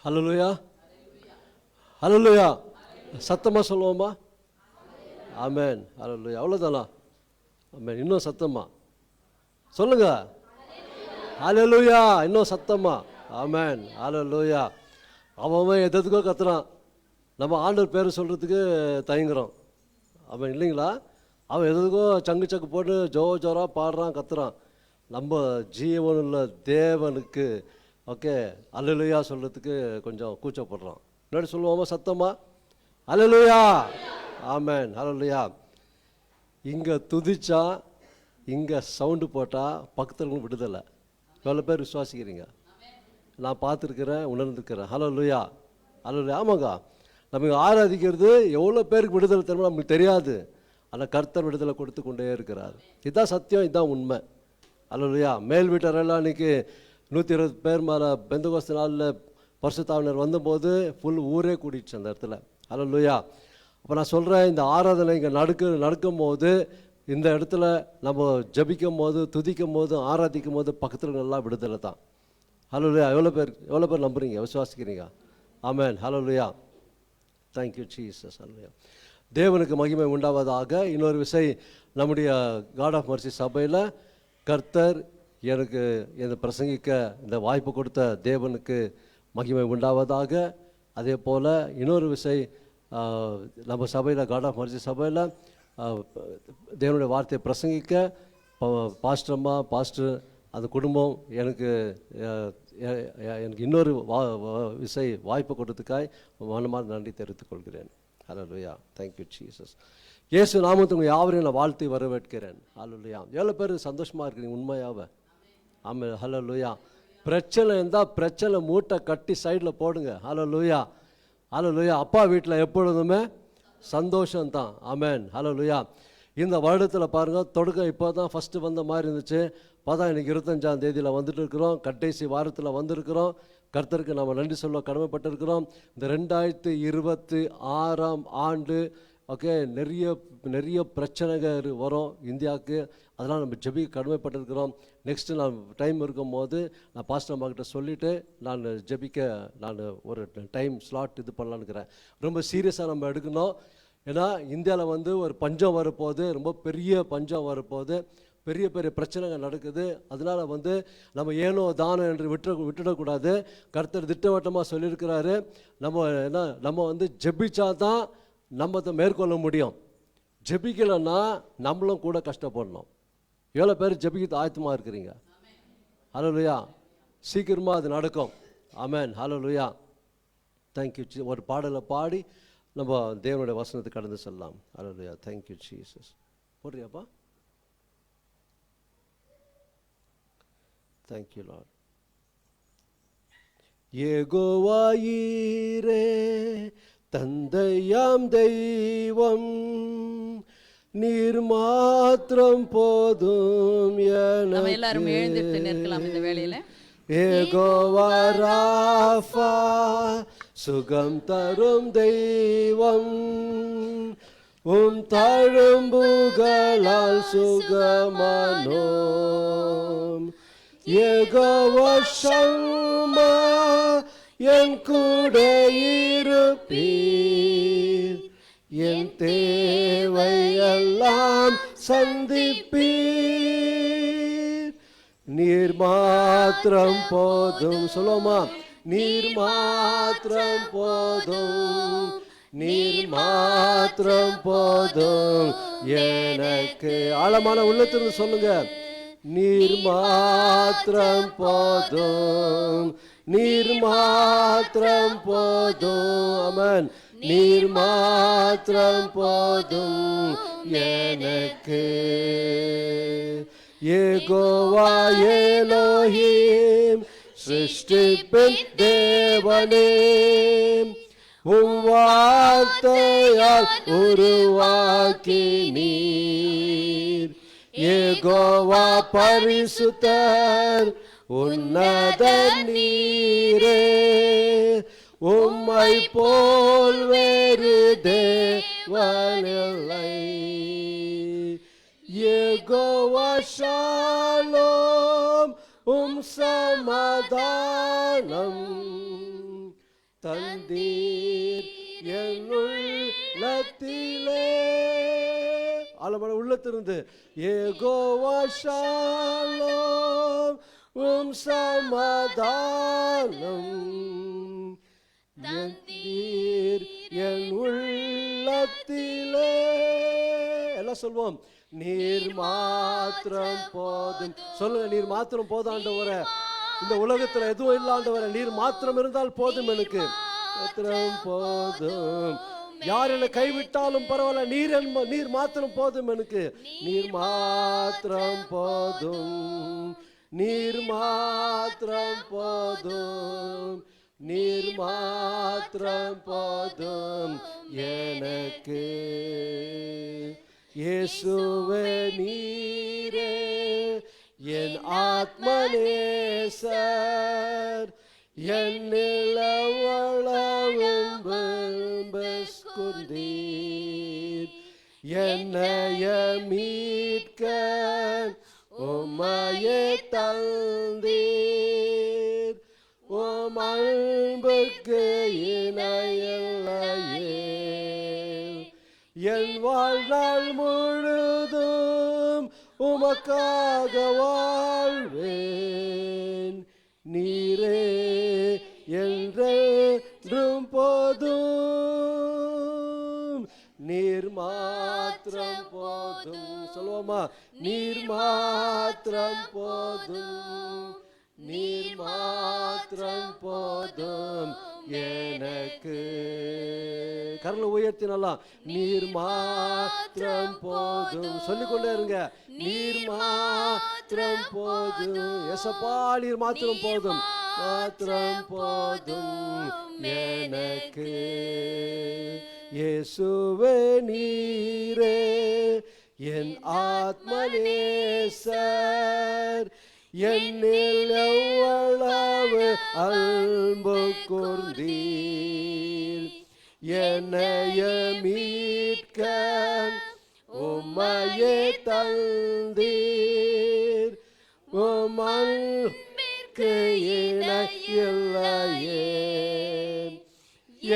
ஹல்லேலூயா, ஹல்லேலூயா. சத்தமாக சொல்லுவோமா? ஆமென், ஹல்லேலூயா. அவ்வளோதானா? ஆமென். இன்னும் சத்தமா சொல்லுங்க. ஹல்லேலூயா. இன்னும் சத்தமா. ஆமென், ஹல்லேலூயா. அவன் எதுக்கோ கத்துறான், நம்ம ஆண்டவர் பேர் சொல்கிறதுக்கு தயங்குறோம். அவன் இல்லைங்களா? அவன் எதுக்கோ சங்கு சக்கு போட்டு ஜோராக பாடுறான், கத்துறான். நம்ம ஜீவனுள்ள தேவனுக்கு ஓகே அல்லேலூயா சொல்கிறதுக்கு கொஞ்சம் கூச்சப்படுறோம். முன்னாடி சொல்லுவோமா சத்தமா? அல்லேலூயா, ஆமென், அல்லேலூயா. இங்கே துதிச்சா, இங்கே சவுண்டு போட்டால் பக்கத்தில் விடுதலை. எவ்வளோ பேர் விசுவாசிக்கிறீங்க? நான் பார்த்துருக்கிறேன், உணர்ந்துருக்கிறேன். அல்லேலூயா, அல்லேலூயா. ஆமாங்க, நமக்கு ஆராதிக்கிறது எவ்வளோ பேருக்கு விடுதலை தருமோ நமக்கு தெரியாது. ஆனால் கர்த்தர் விடுதலை கொடுத்து கொண்டே இருக்கிறார். இதுதான் சத்தியம், இதுதான் உண்மை. அல்லேலூயா. மேல் வீட்டரெல்லாம் இன்றைக்கி 120 பேர் மேலே பெந்தகோஸ்து நாளில் பரிசுத்தாவினர் வந்தபோது ஃபுல் ஊரே கூடிடுச்சு அந்த இடத்துல. அல்லேலூயா. அப்போ நான் சொல்கிறேன், இந்த ஆராதனை இங்கே நடக்கும் போது, இந்த இடத்துல நம்ம ஜபிக்கும் போது, துதிக்கும் போது, ஆராதிக்கும் போது பக்கத்தில் நல்லா விடுதலை தான். அல்லேலூயா. எவ்வளோ பேர் நம்புறீங்க, விசுவாசிக்கிறீங்க? ஆமென், அல்லேலூயா. Thank you Jesus. அல்லேலூயா. தேவனுக்கு மகிமை உண்டாவதாக. இன்னொரு விசை நம்முடைய காட் ஆஃப் மர்சி சபையில் கர்த்தர் எனக்கு என்னை பிரசங்கிக்க இந்த வாய்ப்பு கொடுத்த தேவனுக்கு மகிமை உண்டாவதாக. அதே போல் இன்னொரு விசை நம்ம சபையில் காட் ஆஃப் மர்சி சபையில் தேவனுடைய வார்த்தையை பிரசங்கிக்க பாஸ்டர்மா பாஸ்டர் அந்த குடும்பம் எனக்கு இன்னொரு விசை வாய்ப்பு கொடுத்ததுக்காய் மனமார்ந்த நன்றி தெரிவித்துக் கொள்கிறேன். ஹல்லேலூயா. Thank you Jesus. இயேசு நாமத்தை உங்கள் யாவரையும் நான் வாழ்த்தி வரவேற்கிறேன். ஹல்லேலூயா. எவ்வளோ பேர் சந்தோஷமாக இருக்கிறீங்க உண்மையாவே? ஆமென், ஹல்லேலூயா. பிரச்சனை இருந்தால் பிரச்சனை மூட்டை கட்டி சைடில் போடுங்க. ஹல்லேலூயா, ஹல்லேலூயா. அப்பா வீட்டில் எப்பொழுதுமே சந்தோஷம்தான். ஆமென், ஹல்லேலூயா. இந்த வருடத்தில் பாருங்கள், தொடக்கம் இப்போ தான் ஃபஸ்ட்டு வந்த மாதிரி இருந்துச்சு. பார்த்தா இன்றைக்கி 25ஆம் தேதியில் வந்துட்டு இருக்கிறோம். கடைசி வாரத்தில் வந்திருக்கிறோம். கர்த்தருக்கு நம்ம நன்றி சொல்ல கடமைப்பட்டிருக்கிறோம். இந்த 2026ஆம் ஆண்டு ஓகே நிறைய பிரச்சனைகள் வரும் இந்தியாவுக்கு. அதெல்லாம் நம்ம ஜெபிக்க கடமைப்பட்டிருக்கிறோம். நெக்ஸ்ட்டு நான் டைம் இருக்கும் போது நான் பாஸ்டர் அம்மாக்கிட்ட சொல்லிவிட்டு நான் ஜெபிக்க நான் ஒரு டைம் ஸ்லாட் இது பண்ணலான்னுக்கிறேன். ரொம்ப சீரியஸாக நம்ம எடுக்கணும். ஏன்னா இந்தியாவில் ஒரு பஞ்சம் வரப்போகுது, ரொம்ப பெரிய பஞ்சம் வரப்போகுது, பெரிய பெரிய பிரச்சனைகள் நடக்குது. அதனால் நம்ம ஏனோ தானம் என்று விட்டுடக்கூடாது. கர்த்தர் திட்டவட்டமாக சொல்லியிருக்கிறாரு. நம்ம ஜெபிச்சா தான் நம்ம அதை மேற்கொள்ள முடியும். ஜெபிக்கலைன்னா நம்மளும் கூட கஷ்டப்படணும். எவ்வளோ பேர் ஜெபிக்க ஆயத்தமாக இருக்கிறீங்க? ஹல்லேலூயா. சீக்கிரமாக அது நடக்கும். ஆமென், ஹல்லேலூயா. தேங்க்யூ. ஒரு பாடலை பாடி நம்ம தேவனுடைய வசனத்தை கடந்து செல்லலாம். ஹல்லேலூயா. Thank you Jesus. போடுறியாப்பா? Thank you lord. யெகோவாயீரே தந்தையாம் தெய்வம், நீர் மாத்திரம் போதும் எனக்கு. நம்ம எல்லாரும் எழுந்திருத்து நிற்கலாம் இந்த வேளையில. யெகோவா ராஃபா சுகம் தரும் தெய்வம், உம் தழும்புகளால் சுகமானோம். யெகோவா ஷம்மா என் கூட இருப்பீர், என் தேவையெல்லாம் சந்திப்பீர். நீர் மாத்திரம் போதும். சொல்லுமா? நீர் மாத்திரம் போதும், நீர் மாத்திரம் போதும் எனக்கு. ஆழமான உள்ளத்திலிருந்து சொல்லுங்க. நீர் மாத்திரம் போதும், நீர் மாத்திரம் போதும். ஆமென். நீர் மாத்திரம் போதும் எனக்கு. யெகோவா எலோஹிம் சிருஷ்டிப்பின் தேவனே, உம் வார்த்தையால் உருவாக்கி நீர். யெகோவா பரிசுத்தர் உன்னத நீரே, உம்மை போல் வேறு தேவனில்லை. யெகோவா ஷாலோம், உம் சமாதானம் தந்தீர் என் உள்ளத்திலே. ஆழமான உள்ளத்திலிருந்து யெகோவா ஷாலோம் சமாதானம் தந்தீர் என் உள்ளத்திலே. எல்லாம் சொல்வோம், நீர் மாத்திரம் போதும். சொல்லுங்க, நீர் மாத்திரம் போதும் ஆண்டவரே. இந்த உலகத்துல எதுவும் இல்ல ஆண்டவரே, நீர் மாத்திரம் இருந்தால் போதும் எனக்கு. மாத்திரம் போதும். யார் என்னை கைவிட்டாலும் பரவாயில்ல, நீர் மாத்திரம் போதும் எனக்கு. நீர் மாத்திரம் போதும், நீர் மாத்திரம் போதும், நீர் மாத்திரம் போதும் எனக்கு. இயேசுவே நீரே என் ஆத்மநேசர், என்னில் கொண்டீர். என்னைய மீட்க உம்மையே தந்தீர். உம் அன்புக்கு இணையில்லையே. என் வாழ்நாள் முழுதும் உமக்காக வாழ்வேன். நீரே என்றென்றும் போதும், நீர் மாத்திரம் போதும். சொல்லுவோமா, நீர் மாத்திரம் போதும், நீர் மாத்திரம் போதும் எனக்கு. கரலை உயர்த்தினலாம், நீர் மாத்திரம் போதும். சொல்லிக்கொண்டே இருங்க, நீர் மாத்திரம் போதும். எசப்பா நீர் மாத்திரம் போதும், மாத்திரம் போதும் எனக்கு. இயேசுவே நீரே என் ஆத்மநேசர், என்னில் எவ்வளவு அன்பு கூர்ந்தீர். என்னைய மீட்க உம்மையே தந்தீர். உம் அன்புக்கு இணையில்லையே.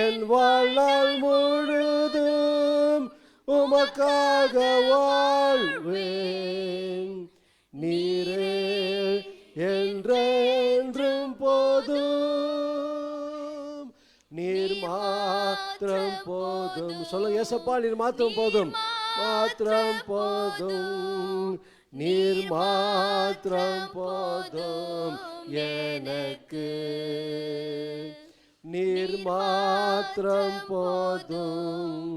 என் வாழ்நாள் முழுதும் உமக்காக வாழ்வேன். நீரே என்றென்றும் போதும், நீர் மாத்திரம் போதும். சொல்லுங்க, ஏசப்பா நீர் மாத்திரம் போதும், மாத்திரம் போதும், நீர் மாத்திரம் போதும் எனக்கு. நீர் மாத்திரம் போதும்,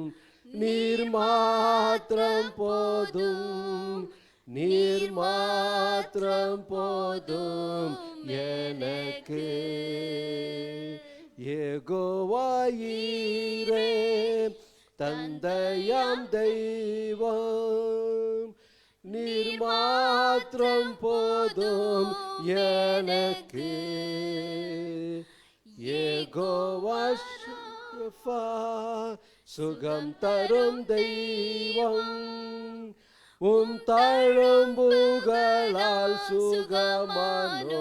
நீர் மாத்திரம் போதும், நீர் மாத்திரம் போதும் எனக்கு. யெகோவா ஈரே தந்தையாம் தெய்வம், நீர் மாத்திரம் போதும் எனக்கு. யெகோவா ஷாஃபா சுகம் தரும் தெய்வம், உம் தழும்புகளால் சுகமானோம்.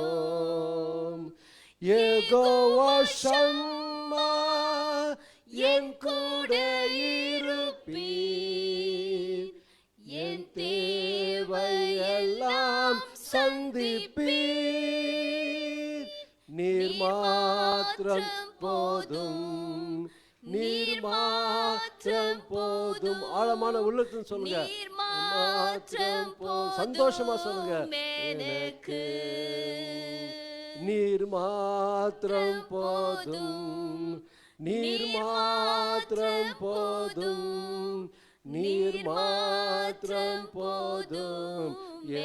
யெகோவா ஷம்மா என் கூட இருப்பீர். என் தேவையெல்லாம் சந்திப்பீர். நீர் மாத்திரம் போதும், நீர் மாத்திரம் போதும். ஆழமான உள்ளத்தில் சொல்லுங்க, மாத்திரம் போதும். சந்தோஷமா சொல்லுங்க, எனக்கு. நீர் மாத்திரம் போதும், நீர் மாத்திரம் போதும், நீர் மாத்திரம் போதும்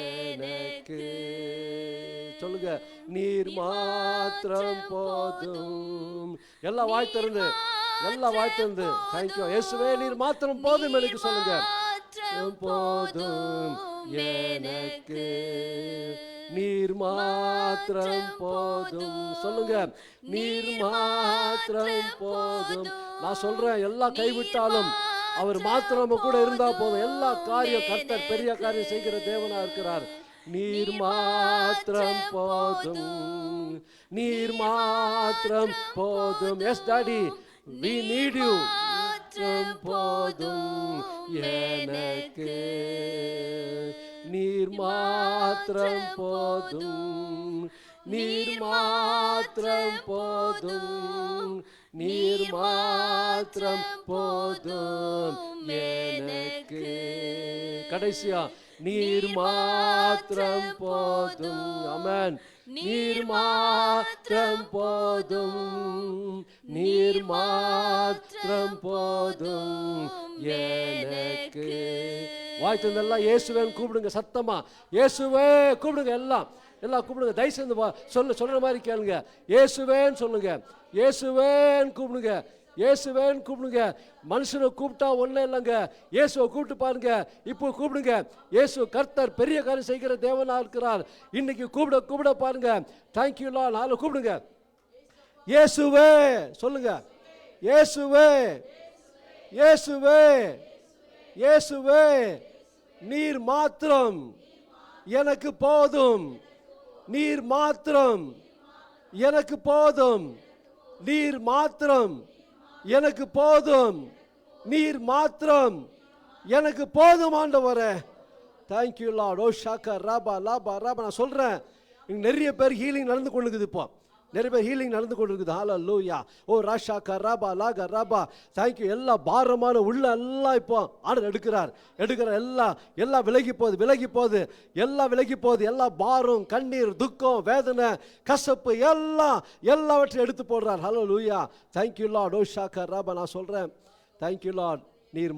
எனக்கு. சொல்லுங்க, நீர் மாத்திரம் போதும். எல்லா வாய் திறந்து, எல்லா வாய் திறந்து தேங்க்யூ இயேசுவே நீர் மாத்திரம் போதும் எனக்கு சொல்லுங்க. போதும் எனக்கு, நீர் மாத்திரம் போதும். சொல்லுங்க, நீர் மாத்திரம் போதும். நான் சொல்றேன், எல்லாம் கைவிட்டாலும் அவர் மாத்திரம் கூட இருந்தா போதும். எல்லா காரியம் கர்த்தர் பெரிய காரியம் செய்கிற தேவனா இருக்கிறார். நீர் மாத்திரம் போதும், நீர் மாத்திரம் போதும். Yes daddy, we need you. மாத்திரம் போதும் எனக்கு, நீர் மாத்திரம் போதும், நீர் மாத்திரம் போதும், நீர் மாத்திரம் போதும் எனக்கு. கடைசியா, நீர் மாத்திரம் போதும். ஆமென். நீர் மாத்திரம் போதும், நீர் மாத்திரம் போதும் எனக்கு. வாய்த்து நல்லா இயேசுவேன்னு கூப்பிடுங்க, சத்தமா இயேசுவே கூப்பிடுங்க. எல்லாம் கூப்பிடுங்க. தயவு செய்து சொல்ற மாதிரி கேளுங்க. இயேசுவேன்னு சொல்லுங்க, இயேசுவேன்னு கூப்பிடுங்க, இயேசுவேன்னு கூப்பிடுங்க. மனுஷனை கூப்பிட்டா ஒன்றும் இல்லைங்க, இயேசுவை கூப்பிட்டு பாருங்க. இப்போ கூப்பிடுங்க. இயேசு கர்த்தர் பெரிய காரியம் செய்கிற தேவனா இருக்கிறார். இன்னைக்கு கூப்பிட பாருங்க. Thank you Lord. நாளை கூப்பிடுங்க. இயேசுவே சொல்லுங்க, இயேசுவே, இயேசுவே, இயேசுவே, நீர் மாத்திரம் எனக்கு போதும், நீர் மாத்திரம் எனக்கு போதும், நீர் மாத்திரம் எனக்கு போதும், நீர் மாத்திரம் எனக்கு போதும் ஆண்டவரே. Thank you Lord. ஓ ஷாக்கா ராபா லாபா ராபா. நான் சொல்கிறேன், நிறைய பேர் ஹீலிங் நடந்து கொண்டு இருக்குது. இப்போ நிறைய பேர் ஹீலிங் நடந்து கொண்டு இருக்குது. ஹல்லேலூயா. ஓ ராஷாக்கா ராபா லாகா ராபா. தேங்க்யூ. எல்லா பாரமான உள்ள எல்லாம் இப்போ ஆர்டர் எடுக்கிற எல்லாம் விலகி போகுது, எல்லாம் விலகி போகுது. எல்லா பாரம், கண்ணீர், துக்கம், வேதனை, கசப்பு எல்லாவற்றையும் எடுத்து போடுறார். ஹல்லேலூயா. Thank you Lord. ஓ ஷாக்கா ராபா. நான் சொல்கிறேன், தேங்க்யூ லார்ட். நீர்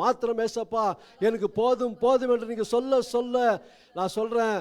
மாத்திரம் ஏசப்பா எனக்கு போதும் என்று நீங்கள் சொல்ல நான் சொல்கிறேன்,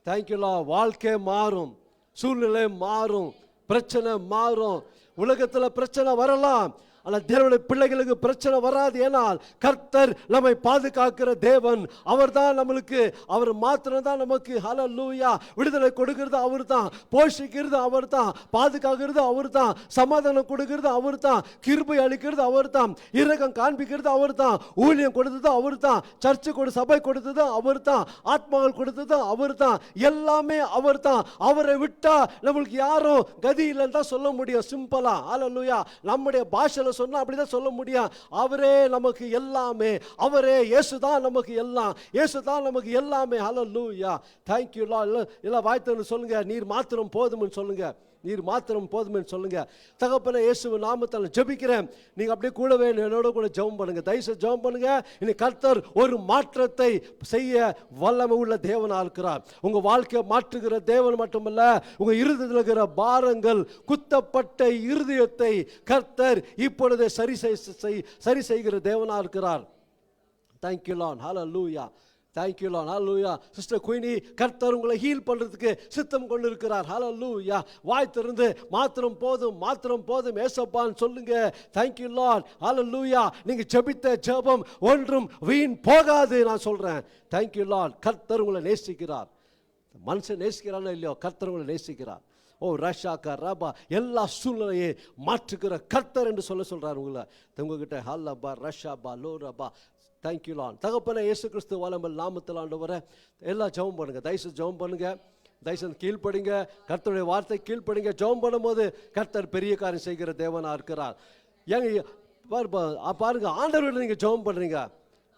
தேங்க்யூ லார்ட். வாழ்க்கை மாறும், சூழ்நிலை மாறும், பிரச்சனை மாறும். உலகத்தில் பிரச்சனை வரலாம், ஆனால் தேவனுடைய பிள்ளைகளுக்கு பிரச்சனை வராது. ஏனால் கர்த்தர் நம்மை பாதுகாக்கிற தேவன். அவர் தான் நம்மளுக்கு, அவர் மாத்திரம் தான் நமக்கு ஹல்லேலூயா விடுதலை கொடுக்கிறது அவர் தான், போஷிக்கிறது அவர் தான், பாதுகாக்கிறது அவர் தான், சமாதானம் கொடுக்கிறது அவர் தான், கிருபை அளிக்கிறது அவர் தான், இரக்கம் காண்பிக்கிறது அவர் தான், ஊழியம் கொடுத்தது அவர் தான், சர்ச்சு சபை கொடுத்தது அவர் தான், ஆத்மாக்கள் கொடுத்தது அவர் தான், எல்லாமே அவர் தான். அவரை விட்டா நம்மளுக்கு யாரும் கதி இல்லைன்னு தான் சொல்ல முடியும். சிம்பிளா ஹல்லேலூயா. நம்முடைய பாஷையில் சொன்னா அப்படிதான் சொல்ல முடியும். அவரே நமக்கு எல்லாமே, அவரே இயேசுதான் நமக்கு எல்லாம், இயேசுதான் நமக்கு எல்லாமே. ஹல்லேலூயா. Thank you lord. எல்லாம் வாய்த்தன்னு சொல்லுங்க, நீர் மாத்திரம் போதும்னு சொல்லுங்க, நீர் மாத்திரம் போதும்னு சொல்லுங்க. தகப்பனே இயேசுவின் நாமத்தால் ஜெபிக்கிறேன். நீங்க அப்படியே கூடவே என்னோட கூட ஜெபம் பண்ணுங்க. தயவுசெய்து ஜெபம் பண்ணுங்க. இன்னைக்கு கர்த்தர் ஒரு மாற்றத்தை செய்ய வல்லமை உள்ள தேவனாக இருக்கிறார். உங்க வாழ்க்கையை மாற்றுகிற தேவன் மட்டுமல்ல, உங்க இருதயத்தில் இருக்கிற பாரங்கள், குத்தப்பட்ட இருதயத்தை கர்த்தர் இப்பொழுது சரி செய்கிற தேவனாக இருக்கிறார். Thank you lord. Hallelujah. Thank you lord. Hallelujah. Sister Quinny, கர்த்தர் உங்களை ஹீல் பண்றதுக்கு சித்தம் கொண்டு இருக்கிறார். ஹல்லேலூயா. வாய் திறந்து மாத்திரம் போதும் ஏசப்பான்னு சொல்லுங்க. Thank you lord. ஹல்லேலூயா. நீங்க ஜெபித்த ஜெபம் ஒன்றும் வீண் போகாது. நான் சொல்றேன், தேங்க் யூ லார்ட். கர்த்தர் உங்களை நேசிக்கிறார். மனுஷன் நேசிக்கிறானோ இல்லையோ, கர்த்தர் உங்களை நேசிக்கிறார். ஓ ரஷாக்கா ரபா. எல்லா சூழ்நிலையை மாற்றுகிற கர்த்தர் என்று சொல்றார் உங்களை உங்ககிட்ட. ஹல்லபா ரஷாபா லோ ரபா. Thank you lord. தகப்பனே இயேசு கிறிஸ்து வல்லமையுள்ள நாமத்தில் ஆண்டவரே, எல்லாம் ஜெபம் பண்ணுங்க. தயவுசெய்து ஜெபம் பண்ணுங்க. தயவுசெய்து கீழ்ப்படிங்க. கர்த்தருடைய வார்த்தை கீழ்ப்படிங்க. ஜெபம் பண்ணும்போது கர்த்தர் பெரிய காரியம் செய்கிற தேவனா இருக்கிறார். ஏங்க பாருங்க, ஆண்டவர்கிட்ட நீங்க ஜெபம் பண்றீங்க.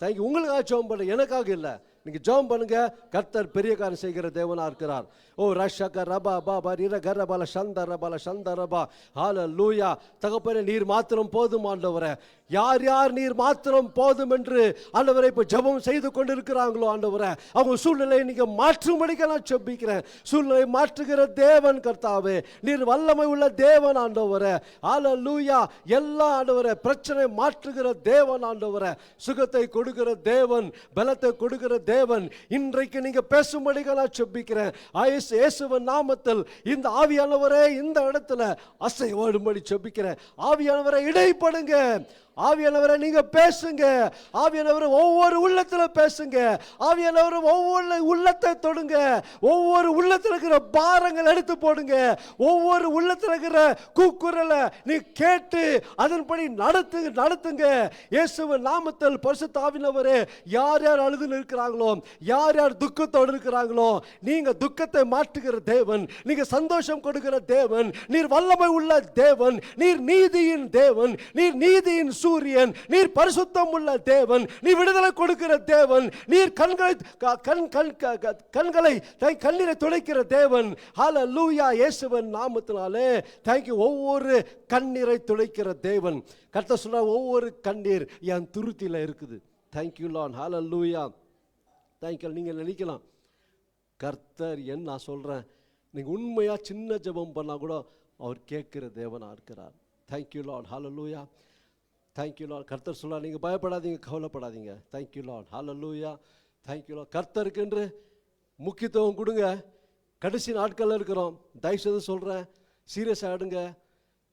தேங்க்யூ. உங்களுக்காக ஜெபம் பண்ணுங்க, எனக்காக இல்லை. நீங்க ஜெபம் பண்ணுங்க. கர்த்தர் பெரிய காரியம் செய்கிற தேவனா இருக்கிறார். ஓ ரஷக ரபா பாபா ரிர கரபல சந்தரபா. ஹல்லேலூயா. தகப்பனே நீர் மாத்திரம் போதும் ஆண்டவரே. யார் நீர் மாத்திரம் போதும் என்று ஆண்டவரை இப்போ ஜெபம் செய்து கொண்டிருக்கிறாங்களோ ஆண்டவரே, அவங்க சூழ்நிலையை நீங்க மாற்றும்படிக்க நான் ஜெபிக்கிறேன். சூழ்நிலை மாற்றுகிற தேவன் கர்த்தாவே, நீர் வல்லமை உள்ள தேவன் ஆண்டவரே. ஹல்லேலூயா. எல்லா ஆண்டவரே பிரச்சனை மாற்றுகிற தேவன் ஆண்டவரே, சுகத்தை கொடுக்கிற தேவன், பலத்தை கொடுக்கிற தேவன், இன்றைக்கு நீங்க பேசும்படிக்க நான் ஜெபிக்கிறேன். இயேசுவின் நாமத்தில் இந்த ஆவியானவரே இந்த இடத்துல அசைவாடும்படி ஜெபிக்கிறேன். ஆவியானவரை இடைப்படுங்க. ஆவியானவரை நீங்க பேசுங்க. ஆவியானவரை ஒவ்வொரு உள்ளத்துல பேசுங்க. ஆவியானவரை ஒவ்வொரு உள்ளத்தை தொடுங்க. ஒவ்வொரு உள்ளத்துல இருக்கிற பாரங்கள் எடுத்து போடுங்க. ஒவ்வொரு உள்ளத்துல இருக்கிற கூக்குரலை நீ கேட்டு அதன்படி நடத்துங்க. இயேசுவின் நாமத்தில் பரிசுத்த ஆவியானவரே, யார் யார் அழுது இருக்கிறாங்களோ, யார் யார் துக்கத்தோடு இருக்கிறாங்களோ, நீங்க துக்கத்தை மாற்றுகிற தேவன், நீங்க சந்தோஷம் கொடுக்கிற தேவன், நீர் வல்லமை உள்ள தேவன், நீர் நீதியின் தேவன், நீர் நீதியின் சூரியன், நீர் பரிசுத்தம் உள்ள தேவன், நீ விடுதலை கொடுக்கிற தேவன், நீர் கண்ணீரை துடைக்கிற தேவன். ஹல்லேலூயா. இயேசுவின் நாமத்தினாலே தேங்க்யூ. ஒவ்வொரு கண்ணீரை துடைக்கிற தேவன். கர்த்தர் சொல்ற ஒவ்வொரு கண்ணீர் என் துருத்தில இருக்குது. Thank you lord. ஹல்லேலூயா. தேங்க்யூ. நீங்க நினைக்கலாம், கர்த்தர் என்ன நான் சொல்றேன், நீங்க உண்மையா சின்ன ஜெபம் பண்ணா கூட அவர் கேட்கிற தேவனா இருக்கிறார். Thank you lord. ஹல்லேலூயா. Thank you lord. கர்த்தர் சொல்றார், நீங்க பயப்படாதீங்க, கவலைப்படாதீங்க. Thank you lord. ஹல்லேலூயா. Thank you lord. கர்த்தருக்கு முக்கியத்துவம் கொடுங்க. கடைசி நாட்களில் இருக்கிறோம். தயவுசெய்து சொல்றேன், சீரியஸ் ஆகிடுங்க.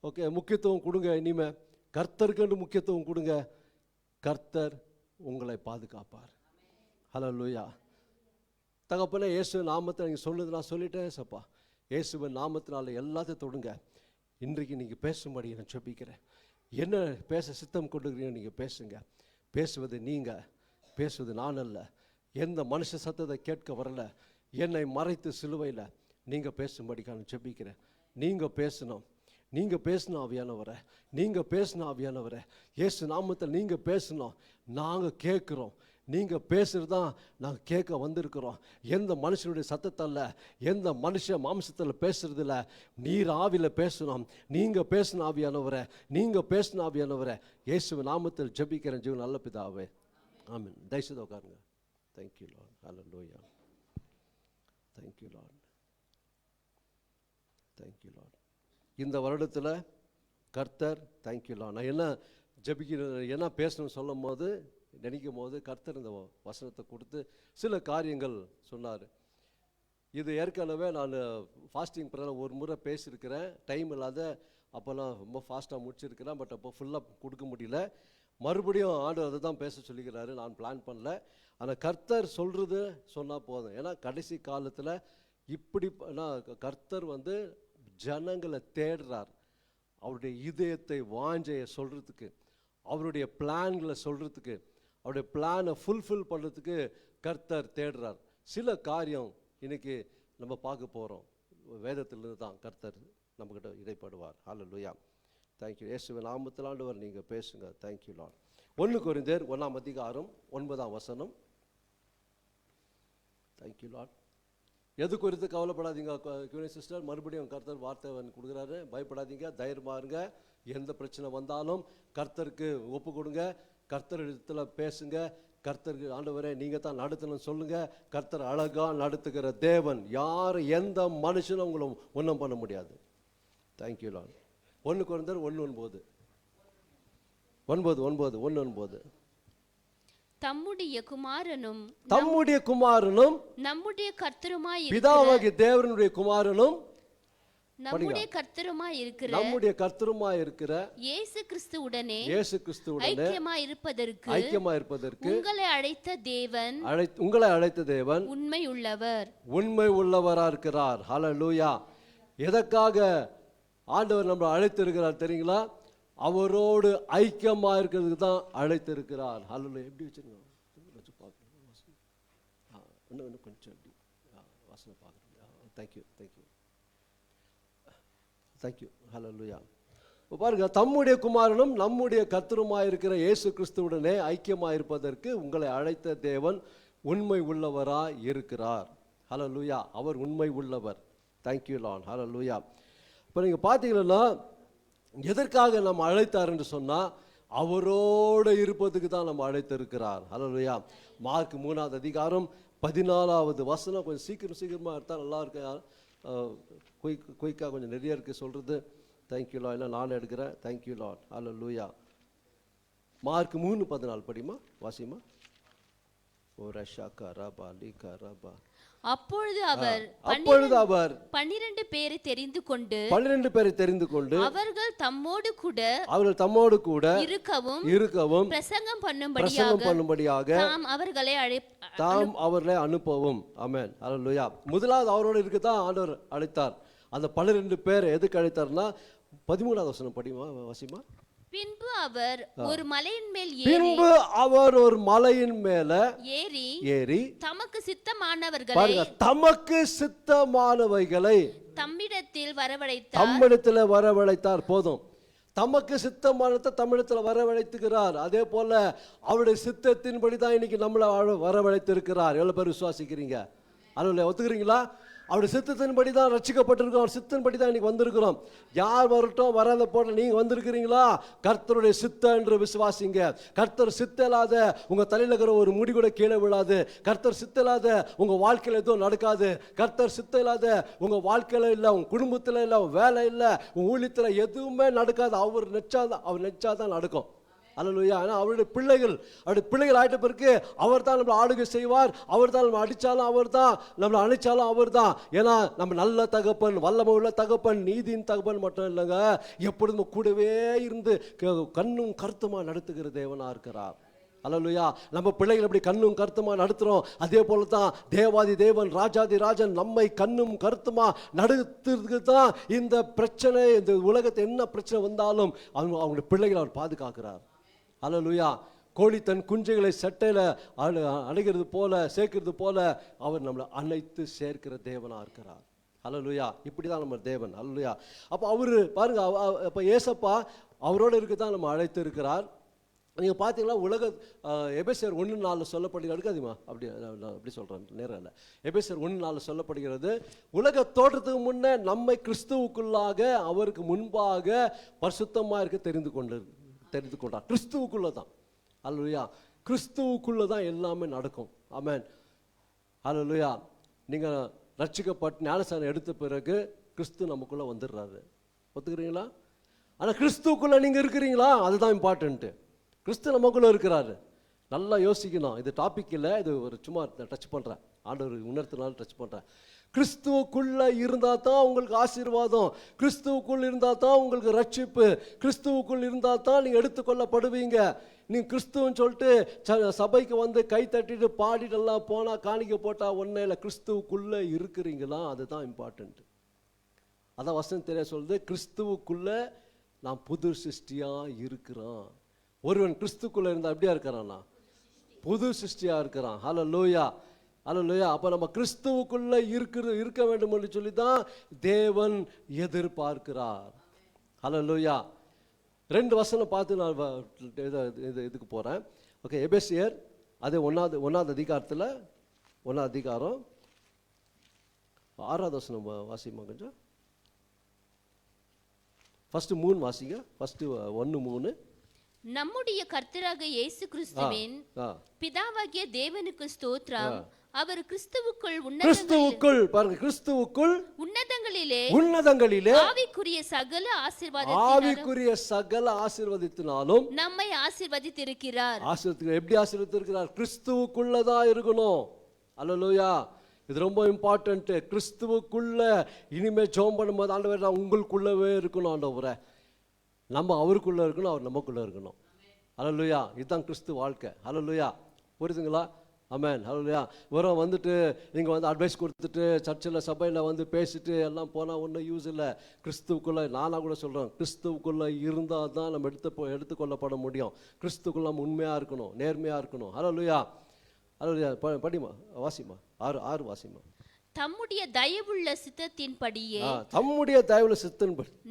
ஓகே, முக்கியத்துவம் கொடுங்க. இனிமே கர்த்தருக்கு முக்கியத்துவம் கொடுங்க. கர்த்தர் உங்களை பாதுகாப்பார். ஹல்லேலூயா. தகப்பனே, இயேசுவின் நாமத்தை நீங்கள் சொல்லுது நான் சொல்லிட்டேன் சப்பா. இயேசுவின் நாமத்தினால எல்லாத்தையும் தொடுங்க. இன்றைக்கு நீங்கள் பேசும்படி நான் ஜெபிக்கிறேன். என்ன பேச சித்தம் கொண்டுக்கிறீங்க நீங்கள் பேசுங்க. பேசுவது நீங்கள், பேசுவது நான் அல்ல. எந்த மனுஷ சத்தத்தை கேட்க வரல. என்னை மறைத்து சிலுவையில் நீங்கள் பேசும்படிக்காக நான் ஜெபிக்கிறேன். நீங்கள் பேசணும். நீங்கள் பேசணும் ஆவியானவரை. நீங்கள் பேசணும் ஆவியானவரை. இயேசு நாமத்தில் நீங்கள் பேசணும். நாங்கள் கேட்குறோம். நீங்கள் பேசுகிறது தான் நாங்கள் கேட்க வந்திருக்கிறோம். எந்த மனுஷனுடைய சத்தத்தில், எந்த மனுஷ மாம்சத்தில் பேசுறதில்ல. நீர் ஆவியில் பேசணும். நீங்கள் பேசணும் ஆவியானவரை. நீங்கள் பேசணும் ஆவியானவரை. இயேசு நாமத்தில் ஜெபிக்கிறேன் ஜீவன் நல்ல பிதாவே. ஆமென். தயவுசெய்து உட்காருங்க. Thank you lord. ஹல்லேலூயா. Thank you lord. Thank you lord. இந்த வருடத்தில் கர்த்தர் தேங்க்யூ லார்ட். நான் என்ன ஜெபிக்கிறேன், என்ன பேசணும்னு சொல்லும் போது நினைக்கும் போது கர்த்தர் இந்த வசனத்தை கொடுத்து சில காரியங்கள் சொன்னார். இது ஏற்கனவே நான் ஃபாஸ்டிங் ப்ரேயர் ஒரு முறை பேசியிருக்கிறேன். டைம் இல்லாத அப்போல்லாம் ரொம்ப ஃபாஸ்ட்டாக முடிச்சிருக்கிறேன். பட் அப்போ ஃபுல்லாக கொடுக்க முடியல. மறுபடியும் ஆண்டவர் அதை தான் பேச சொல்லிக்கிறாரு. நான் பிளான் பண்ணல. ஆனால் கர்த்தர் சொல்கிறது சொன்னால் போதும். ஏன்னா கடைசி காலத்தில் இப்படி கர்த்தர் ஜனங்களை தேடுறார். அவருடைய இதயத்தை வாஞ்சையை சொல்கிறதுக்கு, அவருடைய பிளான்களை சொல்கிறதுக்கு, அவருடைய பிளானை ஃபுல்ஃபில் பண்ணுறதுக்கு கர்த்தர் தேடுறார். சில காரியம் இன்னைக்கு நம்ம பார்க்க போகிறோம். வேதத்திலிருந்து தான் கர்த்தர் நம்மக்கிட்ட இடைப்படுவார். ஹல்லேலூயா. தேங்க்யூ. இயேசுவின் நாமத்தில் ஆண்டவர் நீங்கள் பேசுங்க. Thank you Lord. 1 கொரிந்தியர் 1:9. Thank you Lord. எது குறித்து கவலைப்படாதீங்க சிஸ்டர். மறுபடியும் கர்த்தர் வார்த்தை கொடுக்குறாரு. பயப்படாதீங்க, தைரியமாக இருங்க. எந்த பிரச்சனை வந்தாலும் கர்த்தருக்கு ஒப்பு கொடுங்க. கர்த்தர் இடத்துல பேசுங்க. கர்த்தருக்கு ஆண்டவரே நீங்கள் தான் நடத்தணும்னு சொல்லுங்க. கர்த்தர் அழகாக நடத்துகிற தேவன். யார் எந்த மனுஷனும் உங்களை ஒன்றும் பண்ண முடியாது. Thank you Lord. 1 கொரிந்தியர் 1:9. தம்முடைய குமாரனும் நம்முடைய கர்த்தருமாய் பிதாவாகிய தேவனுடைய குமாரனும் நம்முடைய கர்த்தருமாய் இருக்கிற இயேசு கிறிஸ்துவுடனே ஐக்கியமாய் இருப்பதற்கு உங்களை அழைத்த தேவன் உண்மை உள்ளவரா இருக்கிறார். ஹல்லேலூயா. எதற்காக ஆண்டவர் நம்மளை அழைத்திருக்கிறார் தெரியுங்களா? அவரோடு ஐக்கியமா இருக்கிறதுக்கு தான் அழைத்திருக்கிறார். ஹல்லேலூயா. எப்படி வச்சிருக்கோம் இன்னும் கொஞ்சம் எப்படி வாசனை பார்க்குறோம். தேங்க்யூ. ஹல்லேலூயா. இப்போ பாருங்க, தம்முடைய குமாரனும் நம்முடைய கர்த்தருமாய் இருக்கிற இயேசு கிறிஸ்துவுடனே ஐக்கியமாக இருப்பதற்கு உங்களை அழைத்த தேவன் உண்மை உள்ளவராய் இருக்கிறார். ஹல்லேலூயா. அவர் உண்மை உள்ளவர். Thank you lord. ஹல்லேலூயா. இப்போ நீங்கள் பார்த்தீங்கன்னா எதற்காக நம்ம அழைத்தார் என்று சொன்னால் அவரோடு இருப்பதுக்கு தான் நம்ம அழைத்திருக்கிறார். ஹல்லேலூயா. மார்க் 3:14 கொஞ்சம் சீக்கிரமாக எடுத்தால் நல்லா இருக்கு. குயிக்காக கொஞ்சம் நிறைய இருக்குது சொல்கிறது. Thank you lord. இல்லை நான் எடுக்கிறேன். Thank you lord. ஹல்லேலூயா. மார்க் 3:14 படிமா, வாசிமா. ஓ ரஷா கரபா லி கரபா. அப்பொழுது அவர் அப்பொழுது அவர் 12 பேரை தெரிந்து கொண்டு 12 பேரை தெரிந்து கொண்டு அவர்கள் தம்மோடு கூட இருக்கவும் பிரசங்கம் பண்ணும்படியாக தாம் அவர்களை அனுப்பவும். ஆமென், அல்லேலூயா. முதலாவது அவரோடு இருக்கத்தான் ஆண்டவர் அழைத்தார். அந்த 12 பேர் எதுக்கு அழைத்தார்னா 13வது வசனம் படிமா வாசிமா. பின்பு அவர் ஒரு மலையின் மேல் ஏறி தமக்கு சித்தமானவைகளை தம்மிடத்தில் வரவழைத்தார். போதும், தமக்கு சித்தமானதை தமிழத்தில் வரவழைத்துக்கிறார். அதே போல அவருடைய சித்தத்தின்படி தான் இன்னைக்கு நம்மளை வரவழைத்திருக்கிறார். எவ்வளவு பேர் விசுவாசிக்கிறீங்க? அல்லேலூயா, ஒத்துக்கிறீங்களா? அவருடைய சித்தத்தின்படி தான் ரட்சிக்கப்பட்டிருக்கோம். அவர் சித்தத்தின்படி தான் இன்னைக்கு வந்திருக்கிறோம். யார் வரட்டும் வராத போட்ட நீங்க வந்திருக்கிறீங்களா? கர்த்தருடைய சித்தம் என்று விசுவாசிங்க. கர்த்தர் சித்தம் இல்லாத உங்க தலையில இருக்கிற ஒரு முடி கூட கீழே விழாது. கர்த்தர் சித்தம் இல்லாத உங்க வாழ்க்கையில எதுவும் நடக்காது. கர்த்தர் சித்தம் இல்லாத உங்க வாழ்க்கையில இல்ல, உங்க குடும்பத்துல இல்ல, உங்க வேலை இல்ல, உங்க ஊழியத்துல எதுவுமே நடக்காது. அவர் நெச்சாதான் நடக்கும். அல்லேலூயா. ஆனா அவருடைய பிள்ளைகள் ஆயிட்ட பிறகு அவர் தான் நம்மளை ஆளுகை செய்வார். அவர் தான் நம்ம அடிச்சாலும் அவர் தான், நம்மளை அணைச்சாலும் அவர் தான். ஏன்னா நம்ம நல்ல தகப்பன், வல்லமை உள்ள தகப்பன், நீதியின் தகப்பன் மட்டும் இல்லைங்க, எப்பொழுதும் கூடவே இருந்து கண்ணும் கருத்துமா நடத்துகிற தேவனா இருக்கிறார். அல்லேலூயா. நம்ம பிள்ளைகள் எப்படி கண்ணும் கருத்துமா நடத்துறோம், அதே போல தான் தேவாதி தேவன் ராஜாதி ராஜன் நம்மை கண்ணும் கருத்துமா நடத்துறதுக்கு தான் இந்த பிரச்சனை, இந்த உலகத்தை என்ன பிரச்சனை வந்தாலும் அவங்களுடைய பிள்ளைகளை அவர் பாதுகாக்கிறார். அல்லேலூயா. கோழி தன் குஞ்சுகளை சட்டையில அணைகிறது போல சேர்க்கிறது போல அவர் நம்மளை அணைத்து சேர்க்கிற தேவனா இருக்கிறார். அல்லேலூயா. இப்படிதான் நம்ம தேவன். அல்லேலூயா. அப்போ அவரு பாருங்க, அப்ப ஏசப்பா அவரோட இருக்குதான் நம்ம அழைத்து இருக்கிறார். நீங்க பாத்தீங்களா, எபேசியர் 1:4 சொல்லப்படுகிறது. அதிகமா அப்படி சொல்றேன், நேரம் இல்லை. எபேசியர் 1:4 சொல்லப்படுகிறது, உலக தோற்றத்துக்கு முன்னே நம்மை கிறிஸ்துவுக்குள்ளாக அவருக்கு முன்பாக பரிசுத்தமா இருக்க தெரிந்து கொண்டார். கிறிஸ்துவுக்குள்ளதான். அல்லேலூயா. கிறிஸ்துவுக்குள்ளதான் எல்லாமே நடக்கும். ஆமென், அல்லேலூயா. நீங்க ரட்சிக்கப்பட்டு ஞானஸ்நானம் எடுத்த பிறகு கிறிஸ்து நமக்குள்ள வந்துடுறாரு. ஒத்துக்கிறீங்களா? ஆனா கிறிஸ்துவுக்குள்ள நீங்க இருக்கிறீங்களா? அதுதான் இம்பார்ட்டன்ட். கிறிஸ்து நமக்குள்ள இருக்கிறாரு. நல்லா யோசிக்கணும். இது டாபிக் இல்லை, இது ஒரு சும்மா டச் பண்றேன், ஆண்டவர் உணர்த்தினால டச் பண்றேன். கிறிஸ்துவுக்குள்ள இருந்தா தான் உங்களுக்கு ஆசீர்வாதம், கிறிஸ்துவுக்குள் இருந்தா தான் உங்களுக்கு ரட்சிப்பு, கிறிஸ்துவுக்குள் இருந்தா தான் நீங்க எடுத்துக்கொள்ளப்படுவீங்க. நீங்க கிறிஸ்துவன்னு சொல்லிட்டு சபைக்கு வந்து கை தட்டிட்டு பாடிட்டு எல்லாம் போனா, காணிக்க போட்டா ஒன்னே இல்லை. கிறிஸ்துவுக்குள்ள இருக்கிறீங்களா? அதுதான் இம்பார்ட்டன்ட். அதான் வசனம் தெரிய சொல்லுது, கிறிஸ்துவுக்குள்ள நான் புது சிருஷ்டியா இருக்கிறான். ஒருவன் கிறிஸ்துக்குள்ள இருந்தா எப்படியா இருக்கிறான்னா? புது சிருஷ்டியா இருக்கிறான். ஹல்லேலூயா, ஹல்லேலூயா. அப்ப நம்ம கிறிஸ்துவுக்குள்ள இருக்க வேண்டும் என்று சொல்லி தான் தேவன் எதிர்பார்க்கிறார். ஹல்லேலூயா. 2 வசனம் பார்த்து நான் இதுக்கு போறேன். ஓகே, எபேசியர் அதே 1வது அதிகாரத்துல 1வது அதிகாரம் 6வது வசனம் வாசிமா கொஞ்சம். ஃபர்ஸ்ட் 3 வாசிங்க. ஃபர்ஸ்ட் 1:3. நம்முடைய கர்த்தராக இயேசு கிறிஸ்துவின் பிதாவாகிய தேவனுக்கு ஸ்தோத்திரம். அவர் கிறிஸ்துவுக்குள் பாருங்க, கிறிஸ்துவுக்குள் உன்னதங்களிலே ஆவிக்குரிய சகல ஆசீர்வாதத்தினாலும் நம்மை ஆசீர்வதித்திருக்கிறார். எப்படி ஆசீர்வதித்திருக்கிறார்? கிறிஸ்துவுக்குள்ளதான் இருக்கணும். அல்லேலூயா. இது ரொம்ப இம்பார்ட்டன்ட். கிறிஸ்துவுக்குள்ள இனிமே ஜெபம் பண்ணும்போது ஆண்டவரே நான் உங்களுக்குள்ளவே இருக்கணும், ஆண்டவரே நம்ம அவருக்குள்ள இருக்கணும், அவர் நமக்குள்ள இருக்கணும். ஹல்லேலூயா. இதுதான் கிறிஸ்து வாழ்க்கை. ஹல்லேலூயா. புரியுதுங்களா? ஆமென், ஹல்லேலூயா. வெறும் வந்துட்டு இங்கே வந்து அட்வைஸ் கொடுத்துட்டு சர்ச்சில் சபையில் வந்து பேசிட்டு எல்லாம் போனால் ஒன்றும் யூஸ் இல்லை. கிறிஸ்துவுக்குள்ளே நானாக கூட சொல்கிறேன், கிறிஸ்துவுக்குள்ளே இருந்தால் தான் நம்ம எடுத்துக்கொள்ளப்பட முடியும். கிறிஸ்துக்குள்ள நம்ம உண்மையாக இருக்கணும், நேர்மையாக இருக்கணும். ஹல்லேலூயா, ஹல்லேலூயா. படிமா, வாசிமா. 6 வாசிமா. தம்முடைய தயவுள்ள சித்தத்தின்படியே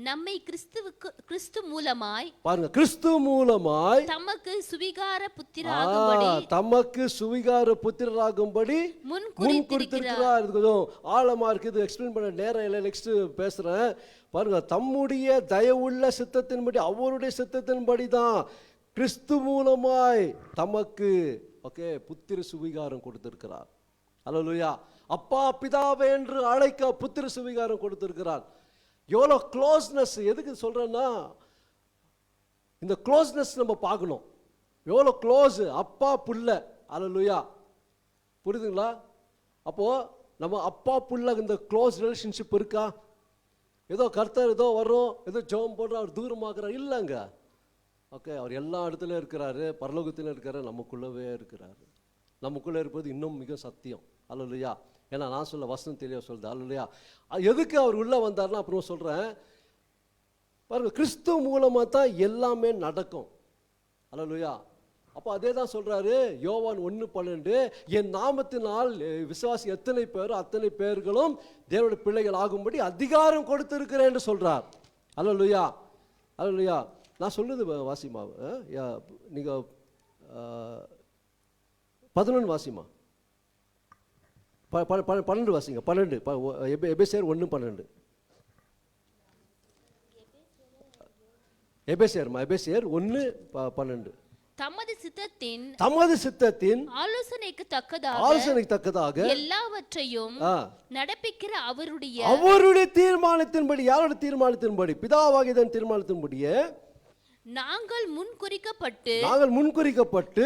நம்மை கிறிஸ்து மூலமாய் பாருங்க, கிறிஸ்து மூலமாய் தமக்கு சுவிகார புத்திரராகும்படி முன் குறித்திருக்கிறார். இது கொஞ்சம் ஆழமா இருக்கு, இது எக்ஸ்பிளைன் பண்ண நேரம் இல்லை, நெக்ஸ்ட் பேசுறேன். பாருங்க, தம்முடைய தயவுள்ள சித்தத்தின்படி, அவருடைய சித்தத்தின்படி தான் கிறிஸ்து மூலமாய் தமக்கு புத்திர சுவிகாரம் கொடுத்திருக்கிறார். அல்லேலூயா. அப்பா பிதாவே என்று அழைக்க புத்திர சுவிகாரம் கொடுத்திருக்கிறார். எவ்வளோ க்ளோஸ்னஸ். எதுக்கு சொல்றேன்னா, இந்த க்ளோஸ்னஸ் நம்ம பார்க்கணும். எவ்வளோ க்ளோஸ் அப்பா புள்ள. அல்லேலூயா. புரியுதுங்களா? அப்போ நம்ம அப்பா புள்ள இந்த க்ளோஸ் ரிலேஷன்ஷிப் இருக்கா? ஏதோ கர்த்தர் ஏதோ வர்றோம், ஏதோ ஜெபம் போடுறோம், அவர் தூரமாக்குறார் இல்லைங்க. ஓகே, அவர் எல்லா இடத்துலையும் இருக்கிறாரு, பரலோகத்திலும் இருக்கிறாரு, நமக்குள்ளவே இருக்கிறாரு. நமக்குள்ளே இருப்பது இன்னும் மிக சத்தியம். அல்லேலூயா. ஏன்னா நான் சொல்ல வசனம் தெளிவாக சொல்லுது. அல்லேலூயா. எதுக்கு அவர் உள்ளே வந்தார்னா அப்புறம் சொல்கிறேன் பாருங்க, கிறிஸ்துவ மூலமாக தான் எல்லாமே நடக்கும். அல்லேலூயா. அப்போ அதே தான் சொல்கிறாரு யோவான் 1:12, என் நாமத்தினால் விசுவாசி எத்தனை பேரோ அத்தனை பேர்களும் தேவனுடைய பிள்ளைகள் ஆகும்படி அதிகாரம் கொடுத்திருக்கிறேன் என்று சொல்கிறார். அல்லேலூயா. அல்லேலூயா. நான் சொல்லுது வாசிமா, நீங்கள் 11 வாசிமா, 12 வாசிங்க. 12 எபேசியர் 1:12. எபேசியர் 1:12. தமது சித்தத்தின் ஆலோசனைக்கு தக்கதாக எல்லாவற்றையும் நடப்பிக்கிற அவருடைய தீர்மானத்தின்படி. யாருடைய தீர்மானத்தின்படி? பிதாவாகிய தீர்மானத்தின்படியே நாங்கள் முன்குறிக்கப்பட்டு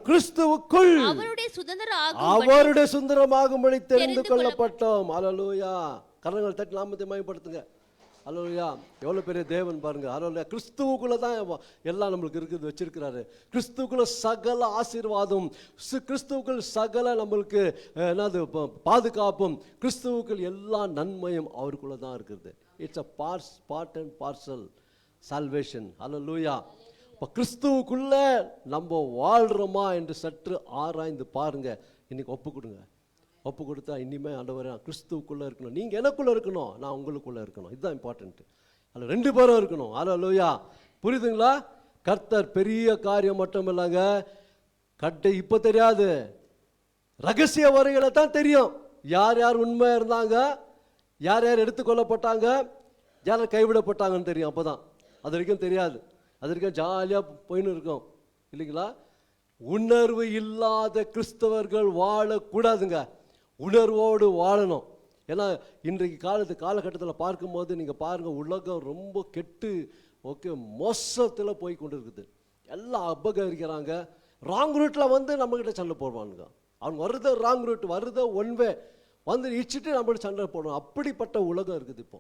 கிறிஸ்துவுக்குள் அவருடைய சுதந்திரமாகும்படி தெரிந்து கொள்ளப்பட்டோம். அல்லேலூயா. கரங்கள் தட்டி நாமத்தை மகிமைப்படுத்துங்க. அல்லேலூயா. எவ்வளோ பெரிய தேவன் பாருங்க. அல்லேலூயா. கிறிஸ்துவுக்குள்ள தான் எல்லாம் நம்மளுக்கு இருக்குது, வச்சிருக்கிறாரு. கிறிஸ்துவுக்குள்ள சகல ஆசீர்வாதம், கிறிஸ்துவுக்குள் சகல நம்மளுக்கு என்னது பாதுகாப்பும், கிறிஸ்துவுக்குள் எல்லா நன்மையும் அவருக்குள்ள தான் இருக்குது. It's a part and parcel salvation. அல்லேலூயா. இப்போ கிறிஸ்துவுக்குள்ள நம்ம வாழ்கிறோமா என்று சற்று ஆராய்ந்து பாருங்க. இன்னைக்கு ஒப்பு கொடுங்க. ஒப்பு கொடுத்தா இனிமேல் ஆண்டவரே நான் கிறிஸ்துவுக்குள்ளே இருக்கணும், நீங்கள் எனக்குள்ளே இருக்கணும், நான் உங்களுக்குள்ளே இருக்கணும். இதுதான் இம்பார்ட்டன்ட்டு. அதில் 2 பேரும் இருக்கணும். அல்லேலூயா. புரியுதுங்களா? கர்த்தர் பெரிய காரியம் மட்டும் இல்லைங்க, இப்போ தெரியாது, ரகசிய வரைகளை தான் தெரியும். யார் யார் உண்மையாக இருந்தாங்க, யார் யார் எடுத்துக்கொள்ளப்பட்டாங்க, யார் கைவிடப்பட்டாங்கன்னு தெரியும். அப்போ தான். அது வரைக்கும் தெரியாது. அது வரைக்கும் ஜாலியாக போயின்னு இருக்கும் இல்லைங்களா? உணர்வு இல்லாத கிறிஸ்தவர்கள் வாழக்கூடாதுங்க. உணர்வோடு வாழணும். ஏன்னா இன்றைக்கு காலகட்டத்தில் பார்க்கும்போது நீங்கள் பாருங்கள், உலகம் ரொம்ப கெட்டு மோசத்தில் போய் கொண்டு இருக்குது. எல்லாம் அபகரிக்கிறாங்க. ராங் ரூட்டில் நம்மக்கிட்ட சண்டை போடுவானுங்க. அவங்க வர்றத ராங் ரூட், வர்றத ஒன்வே இடிச்சுட்டு நம்மகிட்ட சண்டை போடுவோம். அப்படிப்பட்ட உலகம் இருக்குது இப்போ.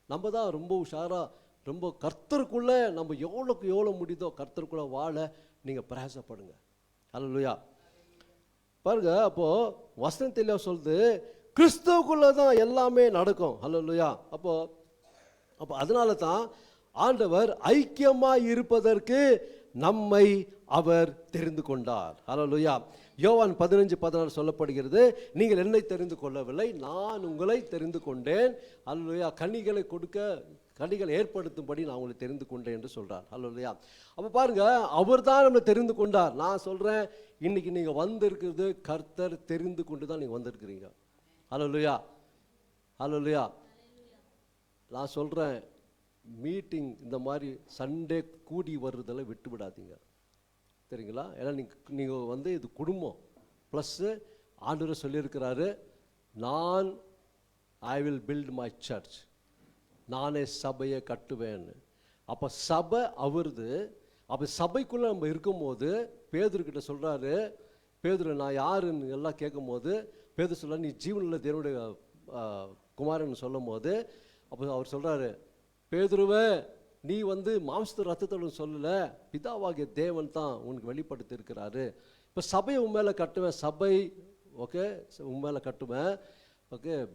நம்ம தான் ரொம்ப உஷாராக, ரொம்ப கர்த்தருக்குள்ளே நம்ம எவ்வளோக்கு எவ்வளோ முடியுதோ கர்த்தருக்குள்ளே வாழ நீங்கள் பிரயாசப்படுங்க. அல்லேலூயா. பாருங்க, அப்போது வசனம் தெளிவாக சொல்லுது, கிறிஸ்துவுக்குள்ளே தான் எல்லாமே நடக்கும். அல்லேலூயா. அப்போ அதனால தான் ஆண்டவர் ஐக்கியமாக இருப்பதற்கு நம்மை அவர் தெரிந்து கொண்டார். அல்லேலூயா. யோவான் 15:16 சொல்லப்படுகிறது, நீங்கள் என்னை தெரிந்து கொள்ளவில்லை, நான் உங்களை தெரிந்து கொண்டேன். அல்லேலூயா. கனிகளை ஏற்படுத்தும்படி நான் உங்களை தெரிந்து கொண்டேன் என்று சொல்கிறார். அல்லேலூயா. அப்போ பாருங்க, அவர் தான் நம்மளை தெரிந்து கொண்டார். நான் சொல்கிறேன், இன்னைக்கு நீங்கள் வந்திருக்கிறது கர்த்தர் தெரிந்து கொண்டு தான் நீங்கள் வந்திருக்கிறீங்க. அல்லேலூயா. அல்லேலூயா. நான் சொல்கிறேன், மீட்டிங் இந்த மாதிரி சண்டே கூடி வர்றதெல்லாம் விட்டு விடாதீங்க. சரிங்களா? ஏன்னா நீங்கள் இது குடும்பம். ப்ளஸ்ஸு ஆண்டவர் சொல்லியிருக்கிறாரு, I will build my church, நானே சபையை கட்டுவேன்னு. அப்போ சபை அவருது. அப்போ சபைக்குள்ளே நம்ம இருக்கும்போது பேதுருக்கிட்ட சொல்கிறாரு, பேதுரு நான் யாருன்னு எல்லாம் கேட்கும் போது பேதுரு சொல்ல, நீ ஜீவனில் தேவனுடைய குமாரன்னு சொல்லும் போது அப்போ அவர் சொல்கிறாரு, பேதுருவே நீ மாம்சத்து ரத்தத்தோடு சொல்லலை, பிதாவாகிய தேவன் தான் உனக்கு வெளிப்படுத்தி இருக்கிறாரு. இப்போ சபையை உன் மேலே கட்டுவேன், சபை உன் மேலே கட்டுவேன்.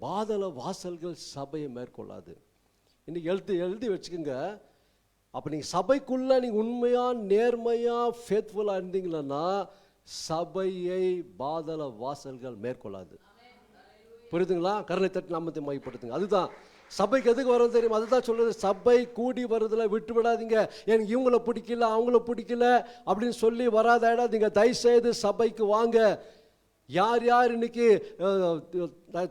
பாதள வாசல்கள் சபையை மேற்கொள்ளாது. இன்னைக்கு எழுதி வச்சுக்கோங்க. அப்போ நீங்கள் சபைக்குள்ளே நீங்கள் உண்மையாக நேர்மையாக ஃபேத்ஃபுல்லாக இருந்தீங்களன்னா சபையை பாதள வாசல்கள் மேற்கொள்ளாது. புரியுதுங்களா? கருணை தட்டி நாமத்தை மையப்படுத்துங்க. அதுதான் சபைக்கு எதுக்கு வரும் தெரியும்? அதுதான் சொல்லுது, சபை கூடி வருதுல விட்டு விடாதீங்க. எனக்கு இவங்கள பிடிக்கல அவங்கள பிடிக்கல அப்படின்னு சொல்லி வராதாடாதீங்க. தயவுசெய்து சபைக்கு வாங்க. யார் யார் இன்னைக்கு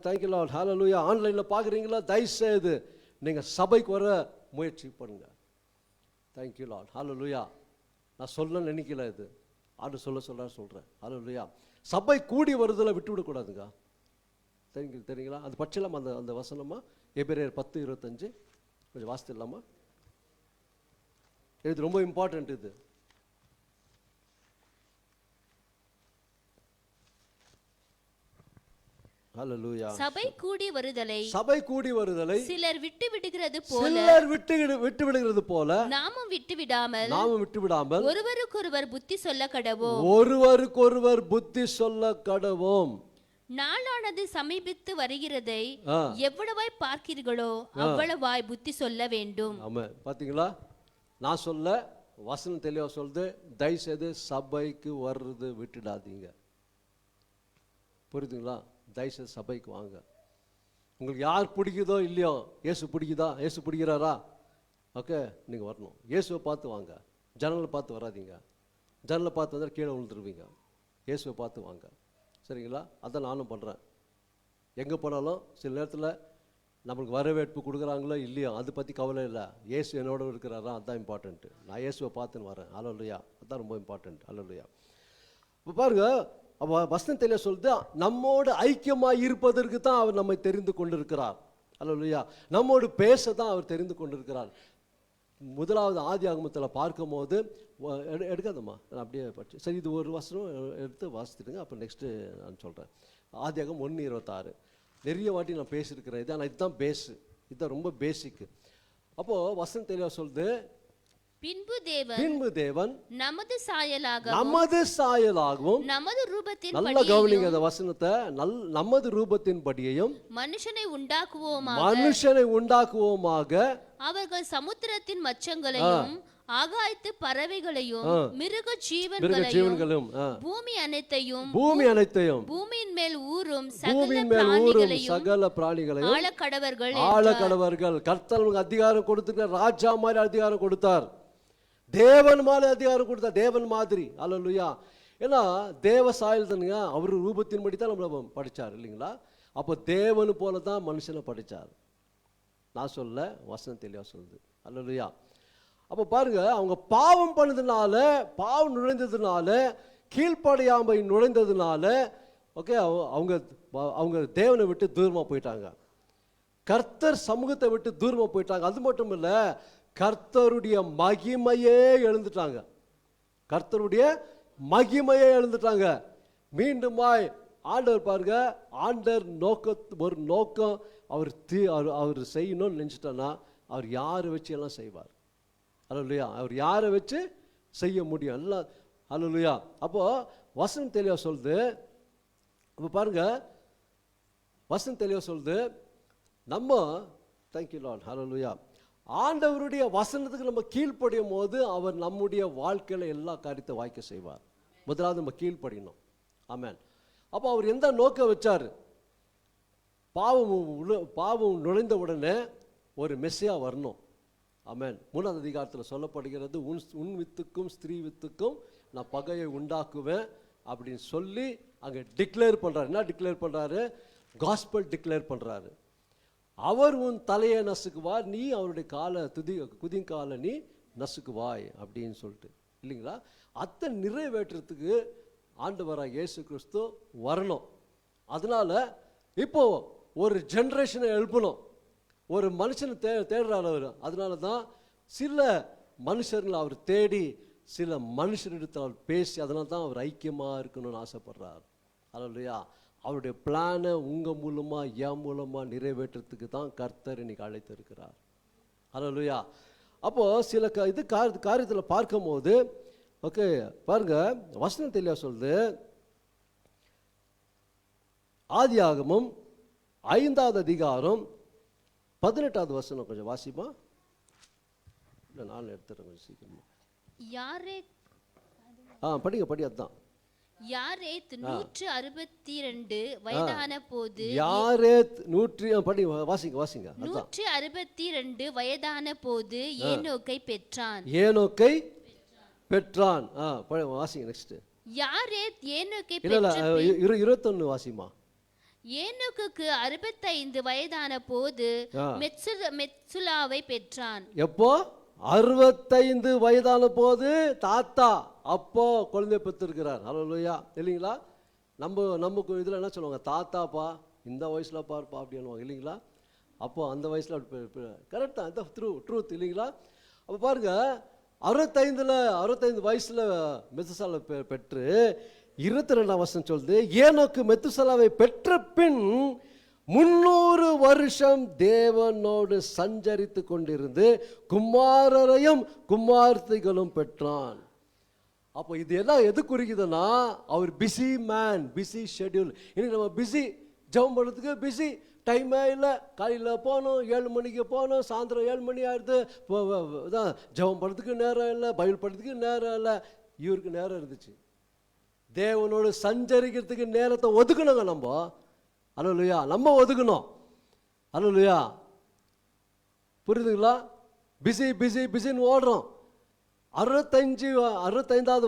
தேங்க்யூ லார்ட், ஹல்லேலூயா, ஆன்லைனில் பார்க்குறீங்களா, தயவுசெய்து நீங்கள் சபைக்கு வர முயற்சி பண்ணுங்க. தேங்க்யூ லார்ட், ஹல்லேலூயா. நான் சொல்ல நினைக்கல, இது ஆண்டு சொல்கிறேன். ஹல்லேலூயா. சபை கூடி வருதுல விட்டு விடக்கூடாதுங்க. தெரியுங்களா? அது பட்சலாம் அந்த வசனமா எபிரேயர் 10:25 கொஞ்சம் வாசித்துடலாமா? இது ரொம்ப இம்பார்ட்டன்ட். இது ஹalleluya. சபை கூடி வருதலை சபை கூடி வருதலை சிலர் விட்டு விடுகிறது போல சிலர் விட்டு விடுகிறது போல நாமும் விட்டு விடாமல் ஒருவருக்கொருவர் புத்தி சொல்ல கடவோம். ஒருவருக்கொருவர் புத்தி சொல்ல கடவோம். நாளானது சமீபித்து வருகிறதை எவ்வளவாய் பார்க்கிறீர்களோ அவ்வளவாய் புத்தி சொல்ல வேண்டும். ஆமா, பாத்தீங்களா? நான் சொல்ல வசனம் தெளிவா சொல்லுது, தயவு செய்து சபைக்கு வர்றது விட்டுடாதீங்க. புரியுதுங்களா? தயவு செய்து சபைக்கு வாங்க. உங்களுக்கு யார் பிடிக்குதோ இல்லையோ, இயேசு பிடிக்குதா, இயேசு பிடிக்கிறாரா, ஓகே, நீங்க வரணும். இயேசுவை பார்த்து வாங்க, ஜன்னலை பார்த்து வராதீங்க. ஜன்னலை பார்த்து வந்தால் கீழே விழுந்துருவீங்க. இயேசுவை பார்த்து வாங்க, சரிங்களா? அதான் நானும் பண்ணுறேன். எங்கே போனாலும் சில நேரத்தில் நம்மளுக்கு வரவேற்பு கொடுக்குறாங்களோ இல்லையோ அதை பற்றி கவலை இல்லை. இயேசு என்னோட இருக்கிறாரா, அதுதான் இம்பார்ட்டண்ட்டு. நான் இயேசுவை பார்த்துன்னு வரேன். ஹல்லேலூயா, அதுதான் ரொம்ப இம்பார்ட்டண்ட். ஹல்லேலூயா. இப்போ பாருங்க, வசனம் தெளிவாக சொல்லுது, நம்மோடு ஐக்கியமாக இருப்பதற்கு தான் அவர் நம்மை தெரிந்து கொண்டிருக்கிறார். ஹல்லேலூயா. நம்மோடு பேச தான் அவர் தெரிந்து கொண்டிருக்கிறார். முதலாவது ஆதியாகமத்தில் பார்க்கும் போது எடுக்காதம்மா, நான் அப்படியே படிச்சு, சரி, இது ஒரு வசனம் எடுத்து வாசித்துடுங்க, அப்புறம் நெக்ஸ்ட்டு நான் சொல்கிறேன். ஆதியாகமம் 1:26 நிறைய வாட்டி நான் பேசியிருக்கிறேன். இதுதான் பேஸு, இதுதான் ரொம்ப பேசிக்கு. அப்போது வசனம் தெளிவாக சொல்லுது, பின்பு தேவன் நமது சாயலாகவும் நமது ரூபத்தின் நல்ல கவனிங்க அந்த வசனத்தை, நமது ரூபத்தின் படியையும் மனுஷனை உண்டாக்குவோமாக அவர்கள் சமுத்திரத்தின் மச்சங்களையும் ஆகாயத்து பறவைகளையும் மிருக ஜீவன்களையும் பூமி அனைத்தையும் பூமியின் மேல் ஊறும் சகல பிராணிகளையும் ஆளக்கடவர்கள். கர்த்தர் அதிகாரம் கொடுத்துட்டார். ராஜா மாதிரி அதிகாரம் கொடுத்தார். தேவன் மாதிரி அதிகாரம் கொடுத்தார். தேவன் மாதிரி. ஹல்லேலூயா. ஏன்னா தேவ சாயல் தானுங்க, அவர் ரூபத்தின்படி தான் நம்மளை படிச்சார் இல்லைங்களா? அப்போ தேவனு போல தான் மனுஷனை படிச்சார். நான் சொல்ல வசனம் தெளிவா சொல்லுது. ஹல்லேலூயா. அப்போ பாருங்க, அவங்க பாவம் பண்ணதுனால, பாவம் நுழைந்ததுனால, கீழ்ப்படையாமை நுழைந்ததுனால, ஓகே, அவங்க தேவனை விட்டு தூரமாக போயிட்டாங்க. கர்த்தர் சமூகத்தை விட்டு தூரமாக போயிட்டாங்க. அது மட்டும் இல்லை, கர்த்தருடைய மகிமையே எழுந்துட்டாங்க. கர்த்தருடைய மகிமையே எழுந்துட்டாங்க. மீண்டுமாய் ஆண்டவர் பாருங்க, ஆண்டவர் ஒரு நோக்கம் அவர் செய்யணும்னு நினச்சிட்டோன்னா அவர் யாரை வச்சு எல்லாம் செய்வார். ஹல்லேலூயா. அவர் யாரை வச்சு செய்ய முடியும் எல்லாம். ஹல்லேலூயா. அப்போது வசனம் தெளிவாக சொல்லுது. அப்போ பாருங்க, வசனம் தெளிவாக சொல்லுது, நம்ம தேங்க்யூ லார்ட். ஹல்லேலூயா. ஆண்டவருடைய வசனத்துக்கு நம்ம கீழ்ப்படியும் போது அவர் நம்முடைய வாழ்க்கையில் எல்லா காரியத்தை வாய்க்க செய்வார். முதலாவது நம்ம கீழ்ப்படியணும். ஆமென். அப்போ அவர் எந்த நோக்கம் வச்சார்? பாவம் நுழைந்த உடனே ஒரு மெஸ்ஸியா வரணும். ஆமென். 3ஆம் அதிகாரத்தில் சொல்லப்படுகிறது, உன் வித்துக்கும் ஸ்திரீ வித்துக்கும் நான் பகையை உண்டாக்குவேன் அப்படின்னு சொல்லி அங்கே டிக்ளேர் பண்ணுறாரு. என்ன டிக்ளேர் பண்ணுறாரு? காஸ்பல் டிக்ளேர் பண்ணுறாரு. அவர் உன் தலையை நசுக்குவார், நீ அவருடைய குதிங்காலை நீ நசுக்குவாய் அப்படின்னு சொல்லிட்டு இல்லைங்களா? அத்தை நிறைவேற்றத்துக்கு ஆண்டவராக இயேசு கிறிஸ்து வரணும். அதனால இப்போ ஒரு ஜென்ரேஷனை எழுப்பணும். ஒரு மனுஷனை தேடுறாரு அவர். அதனால தான் சில மனுஷர்களை அவர் தேடி சில மனுஷரிடத்தில் அவர் பேசி, அதனால தான் அவர் ஐக்கியமாக இருக்கணும்னு ஆசைப்படுறார். ஹல்லேலூயா. அவருடைய பிளானை உங்கள் மூலமாக என் மூலமாக நிறைவேற்றத்துக்கு தான் கர்த்தர் இன்னைக்கு அழைத்து இருக்கிறார். ஹல்லேலூயா. அப்போது சில காரியத்தில் பார்க்கும்போது, ஓகே பாருங்க, வசனம் தெளிவாக சொல்லுது. ஆதியாகமம் 5ஆவது அதிகாரம் 18ஆவது வசனம் கொஞ்சம் வாசிப்பா. இல்லை, நான் எடுத்துறேன் கொஞ்சம் சீக்கிரமா. படி. அதுதான் யாரேத் 162 வயதான போது வாசிங்க. 162 வயதான போது ஏனோக்கை பெற்றான். வாசிங்க நெக்ஸ்ட். யாரேத் ஏனோக்கை இல்ல 21 வாசிமா. ஏனோக்குக்கு 65 வயதான போது மெத்சுலாவை பெற்றான். எப்போ? 65 வயதான போது தாத்தா அப்போ குழந்தை பெற்றிருக்கிறார். ஹல்லேலூயா. இல்லைங்களா? நமக்கு இதில் என்ன சொல்லுவாங்க? தாத்தாப்பா இந்த வயசுல பார்ப்பா அப்படின்னுவாங்க இல்லைங்களா? அப்போ அந்த வயசுல கரெக்டா, அந்த ட்ரூத் இல்லைங்களா? அப்போ பாருங்க, 65 வயசுல மெத்துசாலை பெற்று 22ஆம் வசனம் சொல்லுது, ஏனோக்கு மெத்துசலாவை பெற்ற பின் 300 வருஷம் தேவனோடு சஞ்சரித்து கொண்டிருந்து குமாரரையும் குமார்த்திகளும் பெற்றான். அப்போ இது எல்லாம் எது குறிக்குதுன்னா, அவர் பிஸி மேன், பிஸி ஷெட்யூல். இன்னைக்கு நம்ம பிஸி, ஜெபம் பண்ணுறதுக்கு பிஸி, டைமே இல்லை. காலையில் போகணும், 7 மணிக்கு போகணும், சாயந்தரம் 7 மணி ஆகிடுது. தான் ஜெபம் பண்ணுறதுக்கு நேரம் இல்லை, பைபிள் பண்ணுறதுக்கு நேரம் இல்லை. இவருக்கு நேரம் இருந்துச்சு. தேவனோடு சஞ்சரிக்கிறதுக்கு நேரத்தை ஒதுக்கணுங்க நம்ம. அல்லேலூயா, நம்ம ஒதுக்கணும். அல்லேலூயா, புரியுதுங்களா? பிஸி பிஸி பிஸின்னு ஓடுறோம். 65வது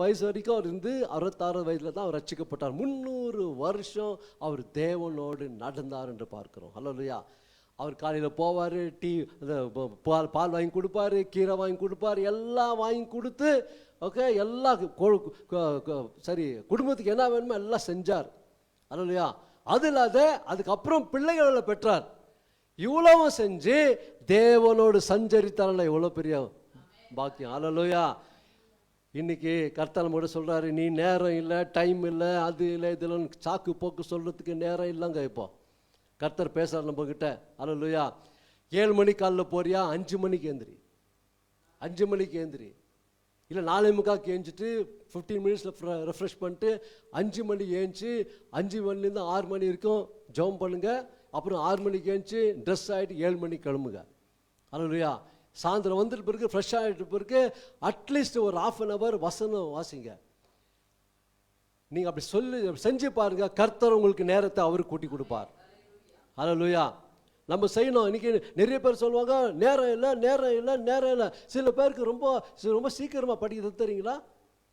வயசு வரைக்கும் அவர் இருந்து 66 வயதில் தான் அவர் ரட்சிக்கப்பட்டார். 300 வருஷம் அவர் தேவனோடு நடந்தார் என்று பார்க்கிறோம். அல்லேலூயா. அவர் காலையில் போவார், டீ பால் வாங்கி கொடுப்பாரு, கீரை வாங்கி கொடுப்பாரு, எல்லாம் வாங்கி கொடுத்து ஓகே எல்லாம் சரி குடும்பத்துக்கு என்ன வேணுமோ எல்லாம் செஞ்சார். அல்லேலூயா. அது இல்லாத அதுக்கப்புறம் பிள்ளைகளை பெற்றார். இவ்வளவும் செஞ்சு தேவனோடு சஞ்சரித்தார்ல, எவ்வளோ பெரிய பாக்கியம். அல்லேலூயா. இன்னைக்கு கர்த்தர் கூட சொல்றாரு, நீ நேரம் இல்லை, டைம் இல்லை, அது இல்லை, இதெல்லாம் சாக்கு போக்கு சொல்றதுக்கு நேரம் இல்லைங்க. இப்போ கர்த்தர் பேசுறாரு நம்ம கிட்ட. அல்லேலூயா. 7 மணி காலில் போறியா, 5 மணிக்கு ஏந்திரி, 5 மணிக்கு ஏந்திரி. இல்லை 4:45 ஏஞ்சிட்டு 15 மினிட்ஸில் ரெஃப்ரெஷ் பண்ணிட்டு 5 மணிக்கு ஏஞ்சி 5 மணிலேருந்து 6 மணி வரைக்கும் ஜெபம் பண்ணுங்க. அப்புறம் 6 மணிக்கு ஏஞ்சி ட்ரெஸ் ஆகிட்டு 7 மணிக்கு கிளம்புங்க. அல்லேலூயா. சாயந்தரம் வந்துட்டு பிறகு ஃப்ரெஷ் ஆகிட்டு பிறகு அட்லீஸ்ட் ஒரு 1/2 hour வசனம் வாசிங்க. நீங்கள் அப்படி சொல்லி செஞ்சு பாருங்க, கர்த்தர் உங்களுக்கு நேரத்தை அவர் கூட்டி கொடுப்பார். அல்லேலூயா. நம்ம செய்யணும். இன்னைக்கு நிறைய பேர் சொல்லுவாங்க, நேரம் இல்லை நேரம் இல்லை நேரம் இல்லை. சில பேருக்கு ரொம்ப சீக்கிரமாக படிக்கிறது தெரியுங்களா,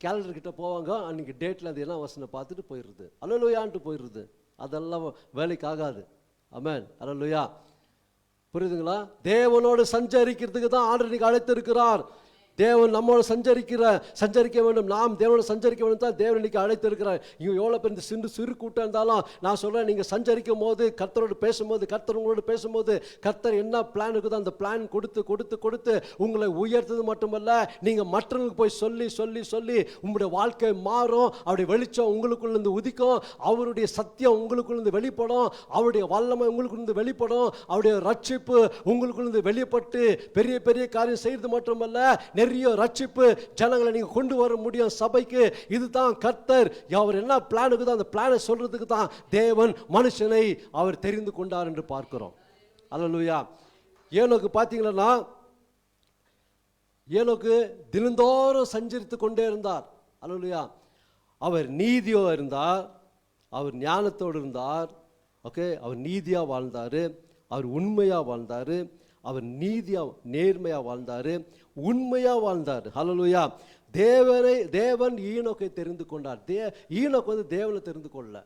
கேலண்டர் கிட்ட போவாங்க, அன்றைக்கி டேட்டில் அது எல்லாம் வசனம் பார்த்துட்டு போயிடுறது, அல்லேலூயான்ட்டு போயிடுறது. அதெல்லாம் வேலைக்கு ஆகாது. ஆமென். அல்லேலூயா. புரியுதுங்களா? தேவனோடு சஞ்சரிக்கிறதுக்கு தான் ஆண்டவர் இன்னைக்கு அழைத்திருக்கிறார். தேவன் நம்மோட சஞ்சரிக்க வேண்டும். நாம் தேவனோட சஞ்சரிக்க வேண்டும் தான் தேவன் இன்னைக்கு அழைத்திருக்கிறார். இவங்க எவ்வளோ பேர் இந்த சிறு கூட்டம் இருந்தாலும் நான் சொல்கிறேன், நீங்கள் சஞ்சரிக்கும் போது கர்த்தரோடு பேசும்போது, கர்த்தர் உங்களோட பேசும்போது, கர்த்தர் என்ன பிளான் இருக்குதோ அந்த பிளான் கொடுத்து உங்களை உயர்த்தது மட்டுமல்ல, நீங்கள் மற்றவங்களுக்கு போய் சொல்லி உங்களுடைய வாழ்க்கை மாறும். அவருடைய வெளிச்சம் உங்களுக்குள்ளேருந்து உதிக்கும், அவருடைய சத்தியம் உங்களுக்குள்ளேருந்து வெளிப்படும், அவருடைய வல்லமை உங்களுக்குள்ளேருந்து வெளிப்படும், அவருடைய ரட்சிப்பு உங்களுக்குள்ளேருந்து வெளிப்பட்டு பெரிய பெரிய காரியம் செய்கிறது மட்டுமல்ல, நிறைய ரட்சிப்பு ஜனங்களை நீங்க கொண்டு வர முடியும் சபைக்கு. இதுதான் கர்த்தர். அவர் என்ன பிளான் இருக்குதோ அந்த பிளானை சொல்றதுக்கு தான் தேவன் மனுஷனை அவர் தெரிந்து கொண்டார் என்று பார்க்கிறோம். அல்லேலூயா. ஏனோக்கு பார்த்தீங்கன்னா, ஏனோக்கு தினந்தோறும் சஞ்சரித்து கொண்டே இருந்தார். அல்லேலூயா. அவர் நீதியோ இருந்தார், அவர் ஞானத்தோடு இருந்தார். ஓகே, அவர் நீதியா வாழ்ந்தார், அவர் உண்மையா வாழ்ந்தார், அவர் நீதியா நேர்மையா வாழ்ந்தார், உண்மையா வாழ்ந்தார். ஹல்லேலூயா. தேவன் ஈனோக்கை தெரிந்து கொண்டார். ஈனோக்கு வந்து தேவனை தெரிந்து கொள்ளல,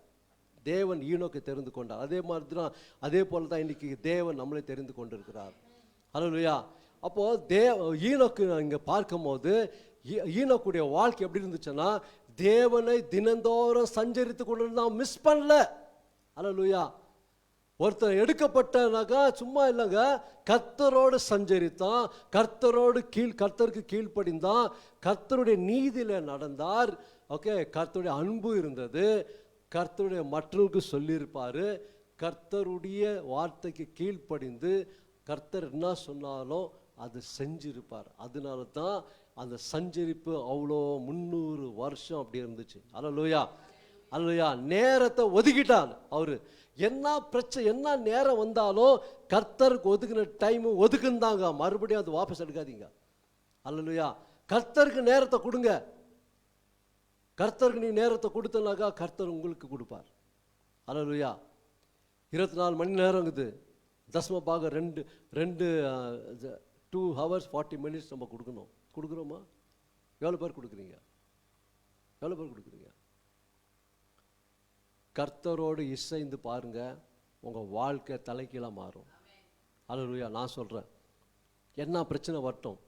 தேவன் ஈனோக்கை தெரிந்து கொண்டார். அதே மாதிரி தான், அதே போல தான் இன்னைக்கு தேவன் நம்மளை தெரிந்து கொண்டிருக்கிறார். ஹல்லேலூயா. அப்போ ஈனோக்கு இங்க பார்க்கும் போது ஈனோக்குடைய வாழ்க்கை எப்படி இருந்துச்சுன்னா, தேவனை தினந்தோறும் சஞ்சரித்து கொண்டு தான் மிஸ் பண்ணல. ஹல்லேலூயா. ஒருத்தர் எடுக்கப்பட்டனாக்கா சும்மா இல்லைங்க, கர்த்தரோடு சஞ்சரித்தான், கர்த்தருக்கு கீழ்ப்படிந்தான், கர்த்தருடைய நீதியில நடந்தார். ஓகே, கர்த்தருடைய அன்பு இருந்தது, கர்த்தருடைய மற்றவர்களுக்கு சொல்லியிருப்பாரு, கர்த்தருடைய வார்த்தைக்கு கீழ்ப்படிந்து கர்த்தர் என்ன சொன்னாலும் அது செஞ்சிருப்பார். அதனால தான் அந்த சஞ்சரிப்பு அவ்வளோ 300 வருஷம் அப்படி இருந்துச்சு. அல்லேலூயா. அல்லேலூயா. நேரத்தை ஒதுக்கிட்டார் அவரு. என்ன பிரச்சனை, என்ன நேரம் வந்தாலும் கர்த்தருக்கு ஒதுக்கின டைம் ஒதுக்குந்தாங்க, மறுபடியும் அது வாபஸ் எடுக்காதீங்க. அல்லேலூயா. கர்த்தருக்கு நேரத்தை கொடுங்க. கர்த்தருக்கு நீ நேரத்தை கொடுத்தனாக்கா கர்த்தர் உங்களுக்கு கொடுப்பார். அல்லேலூயா. 24 மணி நேரம் இருக்குது. தசம பாகம் 2 hours 40 minutes நம்ம கொடுக்குறோமா? எவ்வளோ பேர் கொடுக்குறீங்க? கர்த்தரோடு இசைந்து பாருங்க, உங்கள் வாழ்க்கை தலைக்கீழாக மாறும். அல்லேலூயா. நான் சொல்கிறேன், என்ன பிரச்சனை வரட்டும்,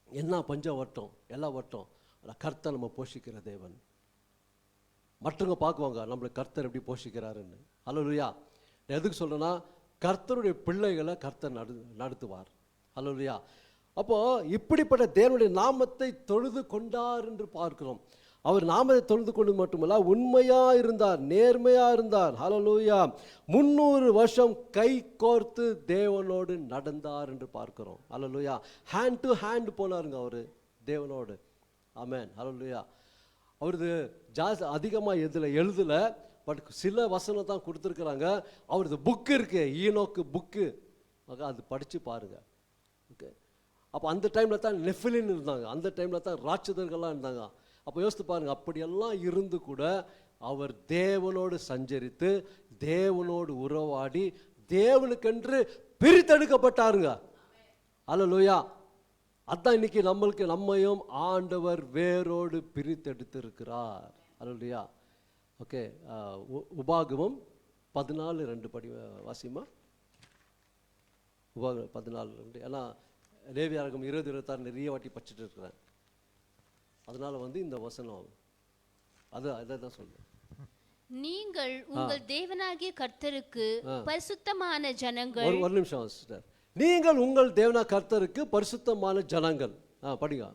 என்ன பஞ்சம் வரட்டும், எல்லாம் வரட்டும், கர்த்தர் நம்ம போஷிக்கிற தேவன். மற்றவங்க பார்க்குவாங்க நம்மளை கர்த்தர் எப்படி போஷிக்கிறாருன்னு. அல்லேலூயா. எதுக்கு சொல்கிறேன்னா, கர்த்தருடைய பிள்ளைகளை கர்த்தர் நடத்துவார். அல்லேலூயா. அப்போது இப்படிப்பட்ட தேவனுடைய நாமத்தை தொழுது கொண்டார் என்று பார்க்கிறோம். அவர் நாமத்தை தொழுது கொண்டு மட்டுமல்ல உண்மையா இருந்தார், நேர்மையா இருந்தார். ஹல்லேலூயா. 300 வருஷம் கை கோர்த்து தேவனோடு நடந்தார் என்று பார்க்கிறோம். ஹல்லேலூயா. ஹேண்ட் டு ஹேண்ட் போனாருங்க அவரு தேவனோடு. ஆமென். ஹல்லேலூயா. அவரது அதிகமாக இதில் எழுதல, பட் சில வசனம் தான் கொடுத்துருக்குறாங்க. அவரது புக்கு இருக்கு, ஈனோக்கு புக்கு, அது படித்து பாருங்க. ஓகே. அப்போ அந்த டைமில் தான் நெஃபிலின் இருந்தாங்க, அந்த டைமில் தான் ராட்சதர்கள்லாம் இருந்தாங்க. அப்போ யோசித்து பாருங்க, அப்படியெல்லாம் இருந்து கூட அவர் தேவனோடு சஞ்சரித்து தேவனோடு உறவாடி தேவனுக்கென்று பிரித்தெடுக்கப்பட்டாருங்க. அல்லேலூயா. அதான் இன்னைக்கு நம்மையும் ஆண்டவர் வேரோடு பிரித்தெடுத்திருக்கிறார். அல்லேலூயா. ஓகே. உபாகமம் 14:2 படி வாசிமா. உபாகமம் 14:2. ஏன்னா லேவியராகமம் 20-26 நிறைய வாட்டி படிச்சுட்டு இருக்கிறேன், அதனால இந்த வசனம் அதை தான் சொல்றேன். நீங்கள் உங்கள் தேவனாகிய கர்த்தருக்கு பரிசுத்தமான ஜனங்கள். ஒரு நிமிஷம் சிஸ்டர். நீங்கள் உங்கள் தேவனா கர்த்தருக்கு பரிசுத்தமான ஜனங்கள். படிங்க.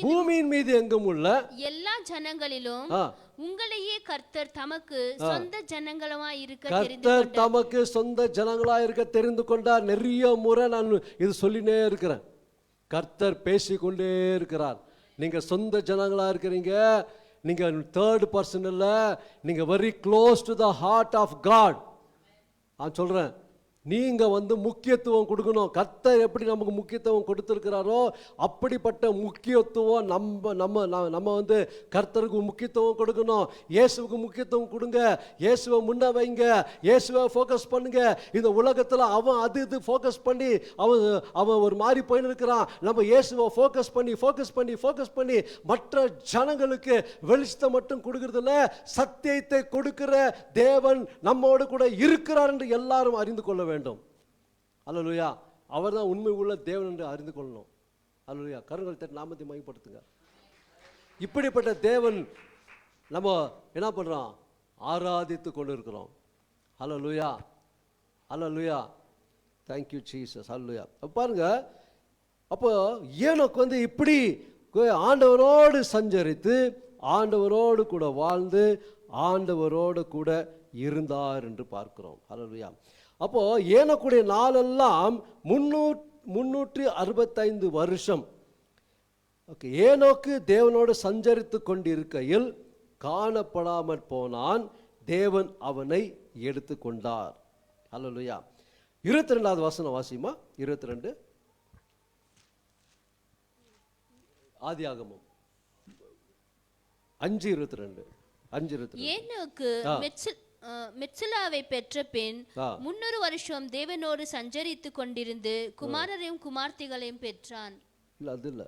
பூமியின் மீது எங்கும் உள்ள எல்லா ஜனங்களிலும் உங்களையே கர்த்தர் தமக்கு சொந்த ஜனங்களா இருக்க தெரிந்து கொண்டார். நிறைய முறை நான் இது சொல்லினே இருக்கிறேன். கர்த்தர் பேசிக்கொண்டே இருக்கிறார். நீங்க சொந்த ஜனங்களா இருக்கிறீங்க. நீங்க தேர்ட் பர்சன் இல்ல, நீங்க very close to the heart of God. நான் சொல்றேன், நீங்க முக்கியத்துவம் கொடுக்கணும். கர்த்தர் எப்படி நமக்கு முக்கியத்துவம் கொடுத்திருக்கிறாரோ அப்படிப்பட்ட முக்கியத்துவம் நம்ம கர்த்தருக்கு முக்கியத்துவம் கொடுக்கணும். இயேசுவுக்கு முக்கியத்துவம் கொடுங்க. இயேசுவை முன்ன வைங்க. இயேசுவை ஃபோக்கஸ் பண்ணுங்க. இந்த உலகத்துல அவன் இது ஃபோக்கஸ் பண்ணி அவன் ஒரு மாதிரி போயின்னு இருக்கிறான். நம்ம இயேசுவை ஃபோக்கஸ் பண்ணி மற்ற ஜனங்களுக்கு வெளிச்சத்தை மட்டும் கொடுக்கறதில்ல, சத்தியத்தை கொடுக்கிற தேவன் நம்மோடு கூட இருக்கிறார் என்று எல்லாரும் அறிந்து கொள்ள வேண்டும். அல்லேலூயா. அவர் தான் உண்மை உள்ள தேவன் என்று அறிந்து கொள்ளணும். அல்லேலூயா. கரங்களை தட்டி நாமத்தை மகிமைப்படுத்துங்க. இப்படிப்பட்ட தேவன் நம்ம என்ன பண்றோம்? ஆராதித்து கொண்டு இருக்கிறோம். அல்லேலூயா. அல்லேலூயா. Thank you Jesus. அல்லேலூயா. பாருங்க, அப்போ ஏனோக்கு இப்படி ஆண்டவரோடு சஞ்சரித்து ஆண்டவரோடு கூட வாழ்ந்து ஆண்டவரோடு கூட இருந்தார் என்று பார்க்கிறோம். அல்லேலூயா. அப்போ ஏனோக்குடைய நாளெல்லாம் 365 வருஷம். ஓகே. ஏனோக்கு தேவனோடு சஞ்சரித்து கொண்டிருக்கையில் காணப்படாமற் போனான், தேவன் அவனை எடுத்து கொண்டார். அல்லேலூயா. 22வது வசனம் வாசிமா. 22 ஆதியாகமம் 5:22. ஏனோக்கு மெத்சுலாவை பெற்ற பின் 300 வருஷம் தேவனோடு சஞ்சரித்து கொண்டிருந்து குமாரரையும் குமார்த்திகளையும் பெற்றான். இல்ல அதுல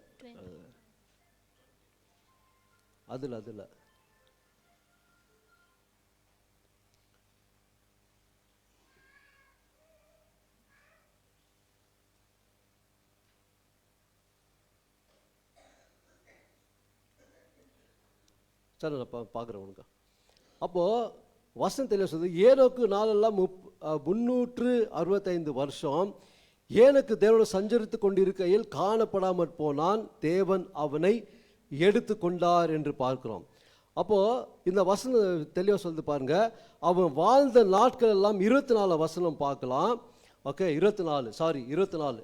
சரி நான் பார்க்குறேன் உனக்கு. அப்போது வசனத்தில் சொல்லுது, ஏனோக்கு நாளெல்லாம் 365 வருஷம் ஏனோக்கு தேவனோடு சஞ்சரித்து கொண்டிருக்கையில் காணப்படாமற் போனான், தேவன் அவனை எடுத்து கொண்டார் என்று பார்க்கிறோம். அப்போது இந்த வசனம் தெளிவாக சொல்லுது பாருங்க. அவன் வாழ்ந்த நாட்கள் எல்லாம் 24 வசனம் பார்க்கலாம். ஓகே. 24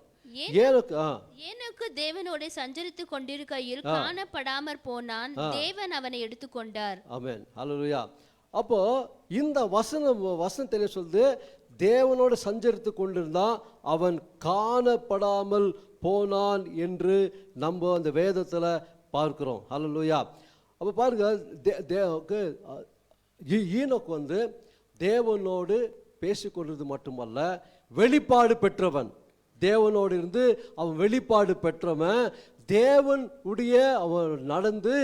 ஏனோக்கு தேவனோடு சஞ்சரித்து கொண்டிருக்கையில் காணப்படாமற் போனான், தேவன் அவனை எடுத்துக்கொண்டார். ஆமென். அல்லேலூயா. அப்போ இந்த வசனம் தெளிவா சொல்லுது, தேவனோடு சஞ்சரித்து கொண்டிருந்தான், அவன் காணப்படாமல் போனான் என்று நம்ம அந்த வேதத்துல பார்க்கிறோம். அல்லேலூயா. அப்போ பாருங்க, ஈனோக்கு தேவனோடு பேசிக்கொண்டது மட்டுமல்ல, வெளிப்பாடு பெற்றவன். தேவனோடு இருந்து அவன் வெளிப்பாடு பெற்றவன். தேவன் உடைய அவன் நடந்து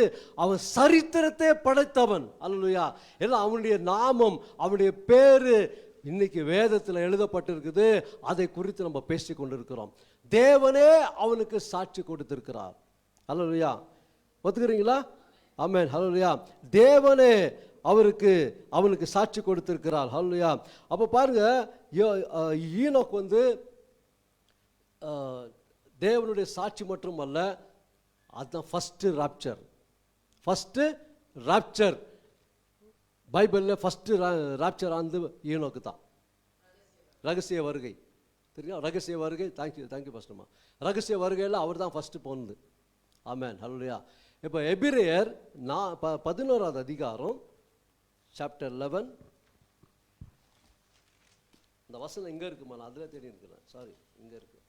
அவன் சரித்திரத்தை படைத்தவன். அல்லேலூயா. எல்லாம் அவனுடைய நாமம், அவனுடைய பேரு இன்னைக்கு வேதத்தில் எழுதப்பட்டிருக்குது. அதை குறித்து நம்ம பேசி கொண்டிருக்கிறோம். தேவனே அவனுக்கு சாட்சி கொடுத்திருக்கிறார். அல்லேலூயா. ஒத்துக்கிறீங்களா? ஆமென். அல்லேலூயா. தேவனே அவனுக்கு சாட்சி கொடுத்திருக்கிறார். அல்லேலூயா. அப்போ பாருங்க, ஈனோக்கு தேவனுடைய சாட்சி மட்டும் அல்ல, அதுதான் ஃபர்ஸ்ட் ராப்சர். ஃபஸ்ட்டு ராப்சர், பைபிளில் ஃபஸ்ட்டு ராப்சர் ஆனது ஈனோக்கு தான். ரகசிய வருகை தெரியும், ரகசிய வருகை. தேங்க்யூ ஃபஸ்ட்டுமா. ரகசிய வருகையில் அவர் தான் ஃபஸ்ட்டு போனது. ஆமென், ஹல்லேலூயா. இப்போ எபிரேயர் 11வது அதிகாரம் சாப்டர் 11. இந்த வசனம் எங்கே இருக்குமா? நான் அதில் தேடி இருக்கிறேன், சாரி, இங்கே இருக்கு.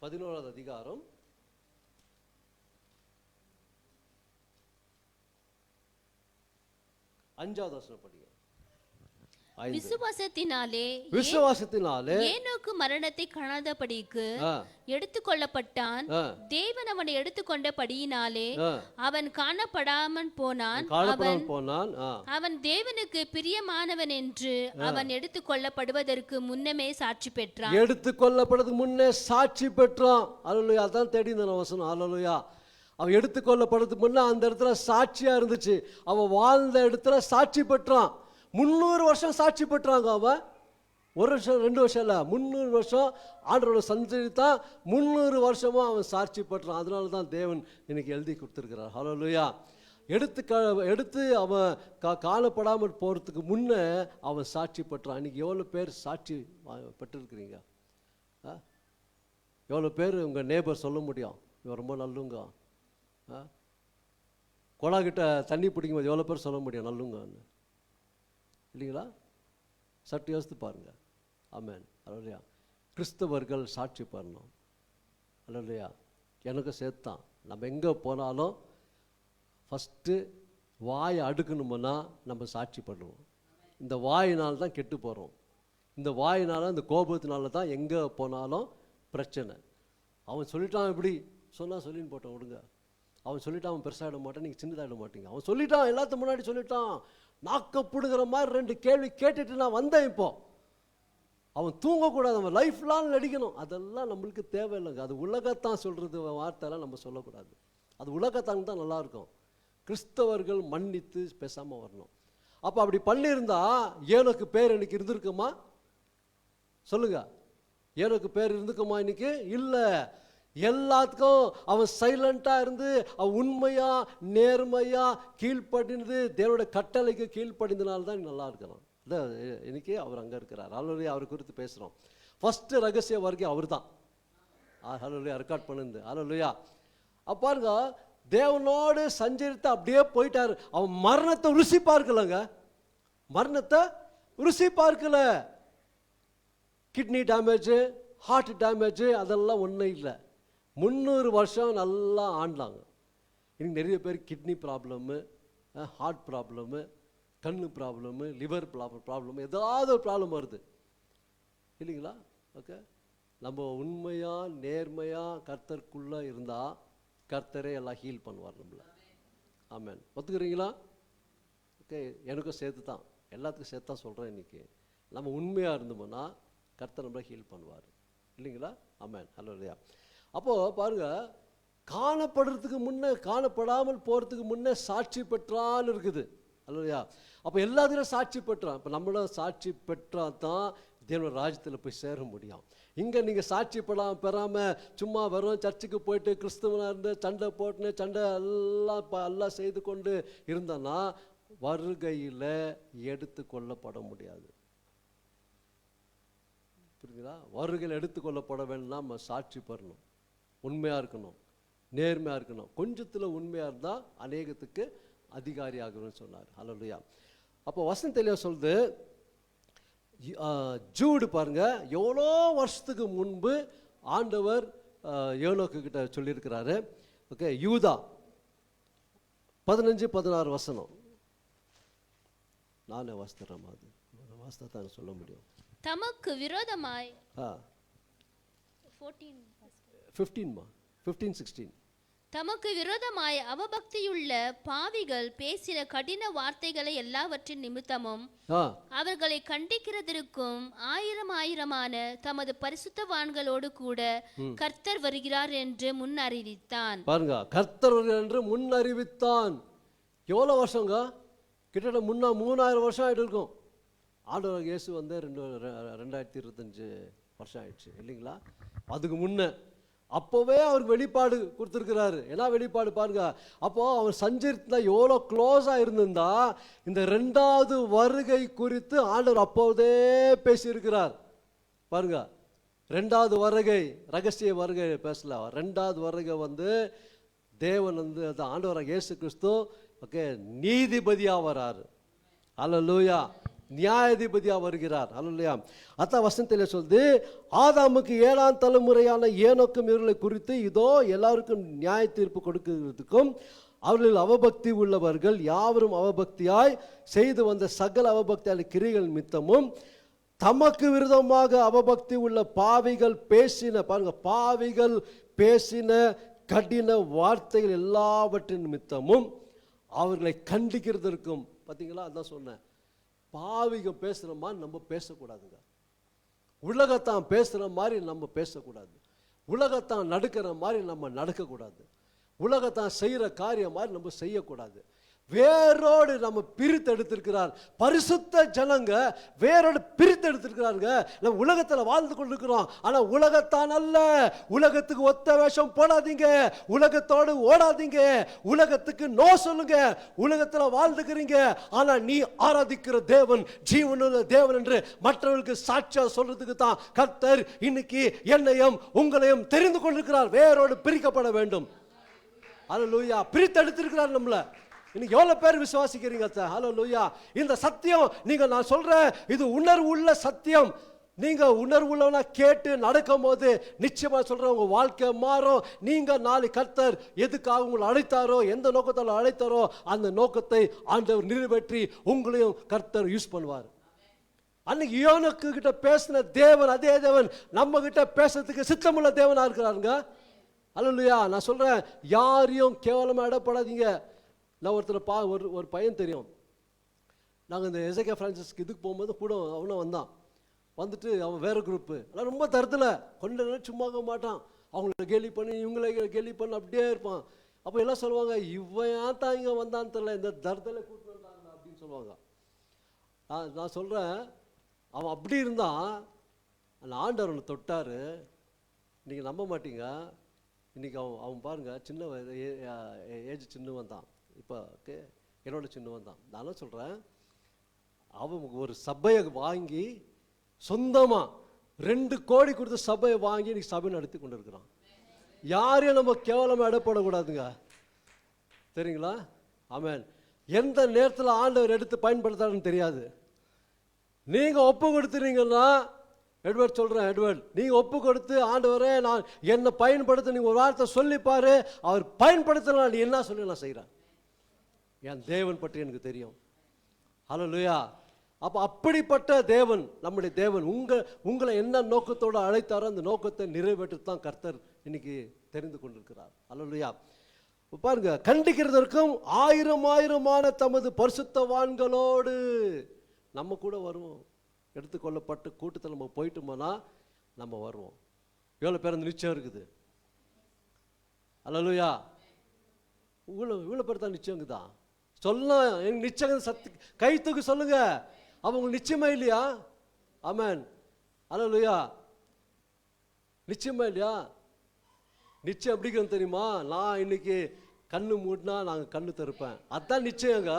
11வது அதிகாரம் 5வது வசனம் படிங்க. விசுவாசத்தினாலே ஏனோக்கு மரணத்தை காணாதபடிக்கு எடுத்துக்கொள்ளப்பட்டான். தேவன் அவனை எடுத்துக்கொண்டபடியினாலே அவன் காணப்படாமல் போனான். அவன் தேவனுக்கு பிரியமானவன் என்று அவன் எடுத்துக்கொள்ளப்படுவதற்கு முன்னமே சாட்சி பெற்றான். எடுத்துக்கொள்ளப்படுவதற்கு முன்னே சாட்சி பெற்றான். அல்லேலூயா. அதான் தேடி இந்த வசனம். அல்லேலூயா. அவன் எடுத்துக்கொள்ளப்படுறதுக்கு முன்னே அந்த இடத்துல சாட்சியா இருந்துச்சு. அவன் வாழ்ந்த இடத்துல சாட்சி பெற்றான். 300 வருஷம் சாட்சி பெற்றாங்க. அவன் 1 வருஷம் 2 வருஷம் இல்லை, 300 வருஷம் ஆண்டவரோட சஞ்சரித்தான். 300 வருஷமும் அவன் சாட்சி பெற்றான். அதனால தான் தேவன் இன்னைக்கு எழுதி கொடுத்துருக்கிறார். ஹல்லேலூயா. எடுத்து அவன் காணப்படாமல் போகிறதுக்கு முன்னே அவன் சாட்சி பெற்றான். இன்னைக்கு எவ்வளோ பேர் சாட்சி பெற்றிருக்கிறீங்க? எவ்வளோ பேர் உங்கள் நேபர் சொல்ல முடியும் இவன் ரொம்ப நல்லுங்க? கொடாக்கிட்ட தண்ணி பிடிக்கும்போது எவ்வளோ பேர் சொல்ல முடியும் நல்லுங்கன்னு? இல்லைங்களா? சற்று யோசித்து பாருங்க. ஆமென், அல்லேலூயா. கிறிஸ்தவர்கள் சாட்சி பண்ணணும். அல்லேலூயா. எனக்கு சேர்த்தான். நம்ம எங்கே போனாலும் ஃபஸ்ட்டு வாயை அடுக்கணுமுன்னா நம்ம சாட்சி பண்ணுவோம். இந்த வாயினால் தான் கெட்டு போகிறோம். இந்த வாயினால், இந்த கோபத்தினால தான் எங்கே போனாலும் பிரச்சனை. அவன் சொல்லிட்டான், இப்படி சொன்னால் சொல்லின்னு போட்டோம் விடுங்க. அவன் சொல்லிட்டான், அவன் பெருசாகிட மாட்டான், நீங்கள் சின்னதாகிட மாட்டீங்க. அவன் சொல்லிட்டான், எல்லாத்துக்கு முன்னாடி சொல்லிட்டான். நாக்கப்படுகிற மாதிரி 2 கேள்வி கேட்டுட்டு நான் வந்தேன். இப்போ அவன் தூங்கக்கூடாது, அவன் லைஃப் லாங் நடிக்கணும். அதெல்லாம் நம்மளுக்கு தேவையில்லைங்க. அது உலகத்தான் சொல்கிறது வார்த்தையெல்லாம் நம்ம சொல்லக்கூடாது. அது உலகத்தான் தான் நல்லாயிருக்கும். கிறிஸ்தவர்கள் மன்னித்து பேசாமல் வரணும். அப்போ அப்படி பண்ணியிருந்தா ஏனோக்கு பேர் இன்னைக்கு இருந்திருக்குமா? சொல்லுங்க, ஏனோக்கு பேர் இருந்துக்குமா இன்னைக்கு? இல்லை. எல்லாத்துக்கும் அவன் சைலண்டாக இருந்து அவன் உண்மையாக நேர்மையாக கீழ்ப்படிந்து தேவனோட கட்டளைக்கு கீழ்ப்படிந்தனால தான் நல்லா இருக்கிறான். இன்னைக்கு அவர் அங்கே இருக்கிறார். அல்லேலூயா. அவர் குறித்து பேசுகிறோம். ஃபஸ்ட்டு ரகசிய வருகை அவர் தான். அல்லேலூயா. ரெக்கார்ட் பண்ணுது. அல்லேலூயா. பாருங்க, தேவனோடு சஞ்சரித்து அப்படியே போயிட்டார். அவன் மரணத்தை ருசி பார்க்கலங்க. மரணத்தை ருசி பார்க்கல. கிட்னி டேமேஜு, ஹார்ட் டேமேஜு, அதெல்லாம் ஒன்றும் இல்லை. 300 வருஷம் நல்லா ஆண்டாங்க. இன்னைக்கு நிறைய பேர் கிட்னி ப்ராப்ளமு, ஹார்ட் ப்ராப்ளமு, கண்ணு ப்ராப்ளமு, லிவர் ப்ராப்ளம், ஏதாவது ஒரு ப்ராப்ளம் வருது இல்லைங்களா? ஓகே, நம்ம உண்மையாக நேர்மையாக கர்த்தருக்குள்ளே இருந்தால் கர்த்தரே எல்லாம் ஹீல் பண்ணுவார் நம்மளை. ஆமென். ஒத்துக்கிறீங்களா? ஓகே, எனக்கும் சேர்த்து தான், எல்லாத்துக்கும் சேர்த்து தான் சொல்கிறேன். இன்றைக்கி நம்ம உண்மையாக இருந்தோம்னா கர்த்தர் நம்மளை ஹீல் பண்ணுவார் இல்லைங்களா? ஆமென். அல்லேலூயா. அப்போது பாருங்கள், காணப்படுறதுக்கு முன்னே, காணப்படாமல் போகிறதுக்கு முன்னே சாட்சி பெற்றான்னு இருக்குது. அல்லையா? அப்போ எல்லாத்துக்கும் சாட்சி பெற்றான். இப்போ நம்மளும் சாட்சி பெற்றால் தான் தேவனோட ராஜ்யத்தில் போய் சேர முடியும். இங்கே நீங்கள் சாட்சி பெறாமல் சும்மா வெறும் சர்ச்சுக்கு போயிட்டு கிறிஸ்தவனாக இருந்து சண்டை போட்டுன்னு சண்டை எல்லாம் செய்து கொண்டு இருந்தோன்னா வருகையில் எடுத்து கொள்ளப்பட முடியாது. புரியுதுங்களா? வருகையில் எடுத்து கொள்ளப்பட வேணும்னா நம்ம சாட்சி பெறணும், உண்மையாக இருக்கணும், நேர்மையாக இருக்கணும். கொஞ்சத்தில் உண்மையாக இருந்தால் அநேகத்துக்கு அதிகாரி ஆகணும்னு சொன்னார். அல்லேலூயா. அப்போ வசனம் தெளிவாக சொல்லுது. ஜூடு பாருங்க, எவ்வளோ வருஷத்துக்கு முன்பு ஆண்டவர் ஏனோக்கு கிட்ட சொல்லியிருக்கிறாரு. ஓகே, யூதா 15-16 வசனம். நானே வாசித்துறேன், அது வாசித்தா தான் சொல்ல முடியும். தமக்கு விரோதமாய் 15-16 தமக்கு விரோதமாய் அவபக்தியுள்ள பாவிகள் பேசின கடின வார்த்தைகளை எல்லாவற்றின் நிமித்தமும் அவர்களை கண்டிக்கிறதற்கும் ஆயிரமான தமது பரிசுத்தவான்களோடு கூட கர்த்தர் வருகிறார் என்று முன் அறிவித்தான். பாருங்க, கர்த்தர் வருகிறார் என்று முன் அறிவித்தான். எவ்வளவு வருஷங்க? கிட்டத்தட்ட 3000 வருஷம் ஆயிட்டு இருக்கும். ஆண்டவர் இயேசு வந்து 2025 வருஷம் ஆயிடுச்சு இல்லைங்களா? அதுக்கு முன்னே அப்போவே அவருக்கு வெளிப்பாடு கொடுத்துருக்கிறாரு. என்ன வெளிப்பாடு பாருங்க. அப்போ அவர் சஞ்சரித்தா எவ்வளோ க்ளோஸாக இருந்திருந்தா இந்த 2வது வருகை குறித்து ஆண்டவர் அப்போதே பேசியிருக்கிறார். பாருங்க, 2வது வருகை ரகசிய வருகை பேசல. 2வது வருகை தேவன் அது ஆண்டவராக இயேசு கிறிஸ்து ஓகே நீதிபதியாக வராரு. அல்லேலூயா. நியாயாதிபதியாக வருகிறார். அல்லேலூயா. அதான் வசனத்தில் சொல்லுது, ஆதாமுக்கு 7ஆம் தலைமுறையான ஏனோக்கும் இவர்களை குறித்து இதோ எல்லாருக்கும் நியாய தீர்ப்பு கொடுக்கிறதுக்கும் அவர்களில் அவபக்தி உள்ளவர்கள் யாவரும் அவபக்தியாய் செய்து வந்த சகல அவபக்தியான கிரிகள் நிமித்தமும் தமக்கு விரோதமாக அவபக்தி உள்ள பாவிகள் பேசின, பாருங்க, பாவிகள் பேசின கடின வார்த்தைகள் எல்லாவற்றின் நிமித்தமும் அவர்களை கண்டிக்கிறதற்கும். பார்த்தீங்களா, அதான் சொன்னேன், பாவிக பேசுகிற மாதிரி நம்ம பேசக்கூடாதுங்க. உலகத்தான் பேசுகிற மாதிரி நம்ம பேசக்கூடாது. உலகத்தான் நடக்கிற மாதிரி நம்ம நடக்கக்கூடாது. உலகத்தான் செய்கிற காரியம் மாதிரி நம்ம செய்யக்கூடாது. வேரோடு நம்ம பிரித்து எடுத்திருக்கிறார். பரிசுத்த ஜனங்க வேரோடு பிரித்து எடுத்திருக்கிறாருங்க. நம்ம உலகத்தில் வாழ்ந்து கொண்டிருக்கிறோம். ஆனால் உலகத்தான் அல்ல. உலகத்துக்கு ஒத்த வேஷம் போடாதீங்க. உலகத்தோடு ஓடாதீங்க. உலகத்துக்கு நோ சொல்லுங்க. உலகத்தில் வாழ்ந்துக்கிறீங்க. ஆனால் நீ ஆராதிக்கிற தேவன் ஜீவனுள்ள தேவன் என்று மற்றவர்களுக்கு சாட்சியாக சொல்றதுக்கு தான் கர்த்தர் இன்னைக்கு என்னையும் உங்களையும் தெரிந்து கொண்டிருக்கிறார். வேரோடு பிரிக்கப்பட வேண்டும். அல்லேலூயா. பிரித்து எடுத்திருக்கிறார் நம்மள. இன்னைக்கு எவ்வளவு பேர் விசுவாசிக்கிறீங்க? ஹல்லேலூயா. இந்த சத்தியம் நீங்க, நான் சொல்றேன், இது உணர்வு உள்ள சத்தியம். நீங்க உணர்வு உள்ளவனா கேட்டு நடக்கும் போது நிச்சயமா சொல்றேன், உங்க வாழ்க்கை மாறும். நீங்க நாளை கர்த்தர் எதுக்காக உங்களை அழைத்தாரோ, எந்த நோக்கத்தால் அழைத்தாரோ அந்த நோக்கத்தை ஆண்டவர் நிறைவேற்றி உங்களையும் கர்த்தர் யூஸ் பண்ணுவார். அன்னைக்கு யோனுக்கு கிட்ட பேசின தேவன் அதே தேவன் நம்ம கிட்ட பேசுறதுக்கு சித்தமுள்ள தேவனா இருக்கிறாருங்க. அல்லேலூயா. நான் சொல்றேன், யாரையும் கேவலமா இடப்படாதீங்க. நான் ஒருத்தர் ஒரு பையன் தெரியும். நாங்கள் இந்த எசேக்கியா பிரான்சிஸ்க்கு இதுக்கு போகும்போது கூட அவனும் வந்தான். வந்துட்டு அவன் வேறு குரூப்பு. ஆனால் ரொம்ப தரத்தில் கொஞ்ச நேரம் சும்மாக்க மாட்டான். அவங்கள கேலி பண்ணி இவங்கள கேலி பண்ணி அப்படியே இருப்பான். அப்போ எல்லாம் சொல்லுவாங்க, இவன் ஏன் தான் இங்கே வந்தான்னு தெரியல, இந்த தரத்தில் கூட்டு வந்தாங்க அப்படின்னு சொல்லுவாங்க. நான் சொல்கிறேன், அவன் அப்படி இருந்தான். அந்த ஆண்டவர் அவனை தொட்டார். நீங்கள் நம்ப மாட்டீங்க. இன்றைக்கி அவன் பாருங்கள், சின்ன ஏஜ் சின்னவன் தான். இப்போ என்னோட சின்னவன் தான். நானும் சொல்கிறேன், அவன் ஒரு சபையை வாங்கி சொந்தமாக 2 கோடி கொடுத்து சபையை வாங்கி இன்னைக்கு சபை நடத்தி கொண்டு இருக்கிறான். யாரையும் நம்ம கேவலமாக இடப்படக்கூடாதுங்க. சரிங்களா? ஆமென். எந்த நேரத்தில் ஆண்டவர் எடுத்து பயன்படுத்தாருன்னு தெரியாது. நீங்கள் ஒப்பு கொடுத்துறீங்கன்னா, எட்வர்ட் சொல்கிறேன், எட்வர்ட், நீங்கள் ஒப்பு கொடுத்து ஆண்டவரே நான் என்னை பயன்படுத்த நீங்கள் ஒரு வார்த்தை சொல்லிப்பாரு, அவர் பயன்படுத்தலாம், நீ என்ன சொல்லி நான் செய்கிறேன். என் தேவன் பற்றி எனக்கு தெரியும். ஹல்லேலூயா. அப்போ அப்படிப்பட்ட தேவன் நம்முடைய தேவன். உங்களை என்ன நோக்கத்தோடு அழைத்தாரோ அந்த நோக்கத்தை நிறைவேற்றத்தான் கர்த்தர் இன்னைக்கு தெரிந்து கொண்டிருக்கிறார். ஹல்லேலூயா. பாருங்க, கண்டிக்கிறதற்கும் 1000 தமது பரிசுத்தவான்களோடு நம்ம கூட வருவோம். எடுத்துக்கொள்ளப்பட்ட கூட்டத்தில் நம்ம போயிட்டோம்னா நம்ம வருவோம். எவ்வளோ பேர் அந்த நிச்சயம் இருக்குது? அல்லேலூயா. இவ்வளோ பேர் தான் நிச்சயம் இருக்குதா? சொல்ல எங்க நிச்சயம் சத்து கை தூக்கி சொல்லுங்க. அப்போ உங்களுக்கு நிச்சயமா இல்லையா? ஆமென். அல்லேலூயா. நிச்சயமா இல்லையா? நிச்சயம் எப்படின்னு தெரியுமா? நான் இன்னைக்கு கண்ணு மூடினா நாங்கள் கண்ணு திறப்பேன், அதுதான் நிச்சயங்க.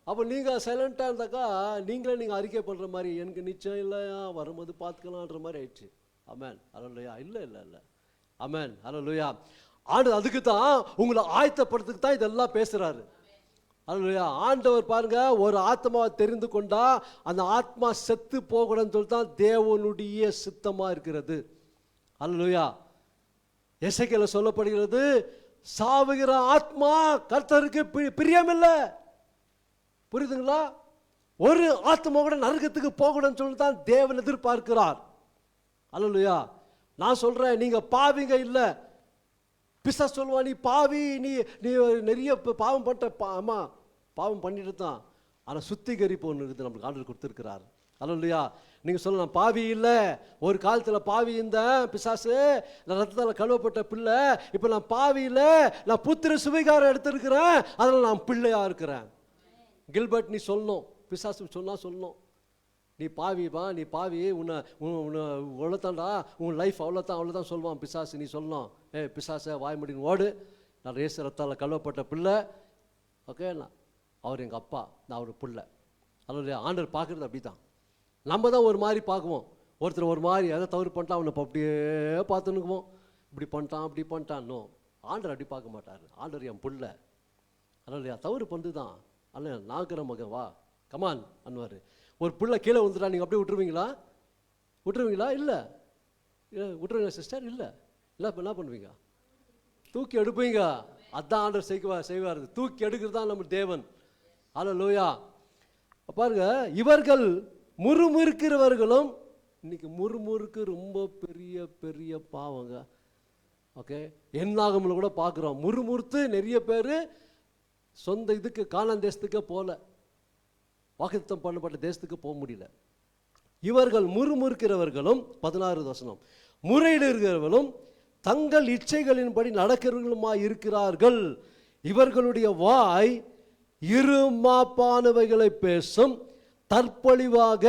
அப்போ நீங்கள் சைலண்ட்டாக இருந்தாக்கா நீங்கள் அறிக்கை பண்ணுற மாதிரி எனக்கு நிச்சயம் இல்லையா, வரும்போது பார்த்துக்கலான்ற மாதிரி ஆயிடுச்சு. ஆமென். அல்லேலூயா. இல்லை. ஆமென். அல்லேலூயா. அதுக்கு தான் உங்களை ஆயத்தப்படுறதுக்கு தான் இதெல்லாம் பேசுகிறாரு. அல்லேலூயா. ஆண்டவர் பாருங்க, ஒரு ஆத்மாவை தெரிந்து கொண்டா அந்த ஆத்மா செத்து போகணும்னு சொல்லி தான் தேவனுடைய சித்தமாக இருக்கிறது. அல்லேலூயா. எசேக்கியேல்ல சொல்லப்படுகிறது, சாவுகிற ஆத்மா கர்த்தருக்கு பிரியமில்லை. புரியுதுங்களா? ஒரு ஆத்மா கூட நரகத்துக்கு போகணும்னு சொல்லி தான் தேவன் எதிர்பார்க்கிறார். அல்லேலூயா. நான் சொல்றேன், நீங்க பாவிங்க இல்லை. பிசாசு சொல்லுவான், நீ பாவி, நீ நிறைய பாவம் பண்ணிட்ட. ஆமா, பாவம் பண்ணிட்டு தான். ஆனால் சுத்திகரிப்பு ஒன்று இருக்குது, நம்மளுக்கு ஆண்டவர் கொடுத்துருக்கிறார். அல்லேலூயா. நீங்கள் சொல்லலாம், பாவி இல்லை, ஒரு காலத்தில் பாவி இருந்தேன், பிசாசு நான் ரத்தத்தால் கழுவப்பட்ட பிள்ளை, இப்போ நான் பாவி இல்லை, நான் புத்திர சுவிகாரம் எடுத்திருக்கிறேன், அதனால் நான் பிள்ளையாக இருக்கிறேன். கில்பர்ட் நீ சொல்லணும், பிசாசு சொன்னால் சொல்லணும். நீ பாவிப்பா, நீ பாவி, உன்னை அவ்வளோத்தான்டா, உன் லைஃப் அவ்வளோதான் சொல்லுவான் பிசாசு. நீ சொல்லணும், பிசாசை வாய் முடின்னு ஓடு, நான் இயேசு ரத்தால் கழுவப்பட்ட பிள்ளை. ஓகே, அவர் எங்கள் அப்பா, நான் அவர் பிள்ளை. அல்ல, ஆண்டவர் பார்க்குறது அப்படி தான். நம்ம தான் ஒரு மாதிரி பார்க்குவோம். ஒருத்தர் ஒரு மாதிரி எதை தவறு பண்ணிட்டான் அவனை அப்படியே பார்த்துன்னுக்குவோம், இப்படி பண்ணிட்டான் அப்படி பண்ணிட்டான்னோ. ஆண்டவர் அப்படி பார்க்க மாட்டார். ஆண்டவர் என் பிள்ளை. அல்லையா, தவறு பண்ணு தான். அல்ல, நாக்கிற மகன் வா கமான் அன்வார். ஒரு பிள்ளை கீழே வந்துட்டா நீங்கள் அப்படியே விட்டுருவீங்களா? இல்லை விட்டுருவீங்களா சிஸ்டர்? இல்லை இப்போ என்ன பண்ணுவீங்க? தூக்கி எடுப்பீங்க. அதான் ஆண்டவர் செய்வார். தூக்கி எடுக்கிறது தான் நம்ம தேவன். அல்லேலூயா. பாருங்க, இவர்கள் முறுமுறுக்கிறவர்களும், இன்னைக்கு முறுமுறுக்கு ரொம்ப பெரிய பெரிய பாவங்க. ஓகே, என்னாகமில் கூட பார்க்குறோம், முறுமுறுத்து நிறைய பேர் சொந்த இதுக்கு கானான் தேசத்துக்கே போகல, வாக்குத்தத்தம் பண்ணப்பட்ட தேசத்துக்கு போக முடியல. இவர்கள் முறுமுறுக்கிறவர்களும், 16 வசனம், முறையிடுகிறவர்களும் தங்கள் இச்சைகளின்படி நடக்கிறவர்களுமாய் இருக்கிறார்கள். இவர்களுடைய வாய் இருமாப்பானவைகளை பேசும், தற்பொழிவாக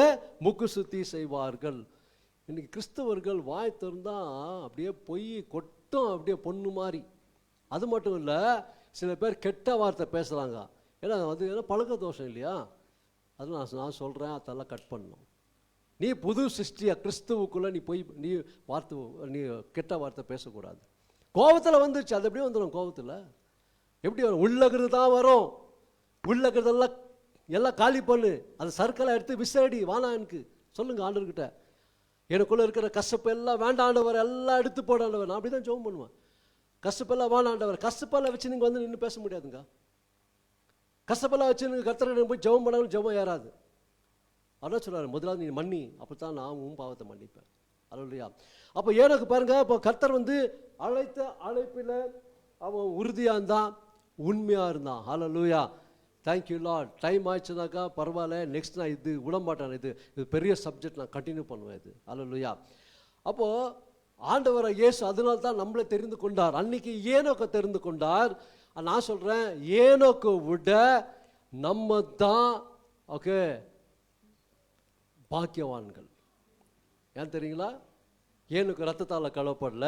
முக்குசுத்தி செய்வார்கள். இன்னைக்கு கிறிஸ்தவர்கள் வாய் திறந்தா அப்படியே பொய் கொட்டும், அப்படியே பொண்ணு மாதிரி. அது மட்டும் இல்லை, சில பேர் கெட்ட வார்த்தை பேசுகிறாங்க. ஏன்னா அது ஏன்னா பழக்க தோஷம் இல்லையா? அது நான் சொல்கிறேன், அதெல்லாம் கட் பண்ணணும். நீ புது சிருஷ்டியா, கிறிஸ்துவுக்குள்ளே நீ கெட்ட வார்த்தை பேசக்கூடாது. கோபத்தில் வந்துச்சு, அது எப்படியே வந்துடும். கோபத்தில் எப்படி வரும்? உள்ளகிறது தான் வரும். உள்ளக்கிறதெல்லாம் எல்லாம் காலி பண்ணு, அது சர்க்கெல்லாம் எடுத்து விசாடி வானா எனக்கு சொல்லுங்க ஆண்டவர்கிட்ட. எனக்குள்ளே இருக்கிற கஷ்டப்பு எல்லாம் வேண்டாண்டவர், எல்லாம் எடுத்து போடாண்டவர். நான் அப்படி தான் ஜெபம் பண்ணுவேன். கஷ்டப்பெல்லாம் வேணாண்டவர். கஷ்டப்பெல்லாம் வச்சு நீங்கள் வந்து நின்று பேச முடியாதுங்க. கஷ்டப்பெல்லாம் வச்சு நீங்கள் கர்த்தரை போய் ஜெபம் பண்ணாலும் ஜெபம் ஏறாது. அதான் சொல்கிறார், முதலாவது நீ மன்னி, அப்போ தான் நான் உன் பாவத்தை மன்னிப்பேன். அல்லேலூயா. அப்போ ஏனோக்கு பாருங்க, இப்போ கர்த்தர் வந்து அழைத்த அழைப்பில் அவன் உறுதியாக இருந்தான், உண்மையாக இருந்தான். அல்லேலூயா. Thank you lord. டைம் ஆயிடுச்சுனாக்கா பரவாயில்ல, நெக்ஸ்ட் நான் இது விடமாட்டேன். இது பெரிய சப்ஜெக்ட், நான் கண்டினியூ பண்ணுவேன் இது. அல்லேலூயா. அப்போது ஆண்டவரை இயேசு அதனால தான் நம்மளை தெரிந்து கொண்டார். அன்னைக்கு ஏனோக்கை தெரிந்து கொண்டார். நான் சொல்கிறேன், ஏனோக்கை விட நம்ம தான் ஓகே பாக்கியவான்கள். ஏன் தெரியுங்களா? ஏனுக்கு ரத்தத்தால் கழுவப்படல,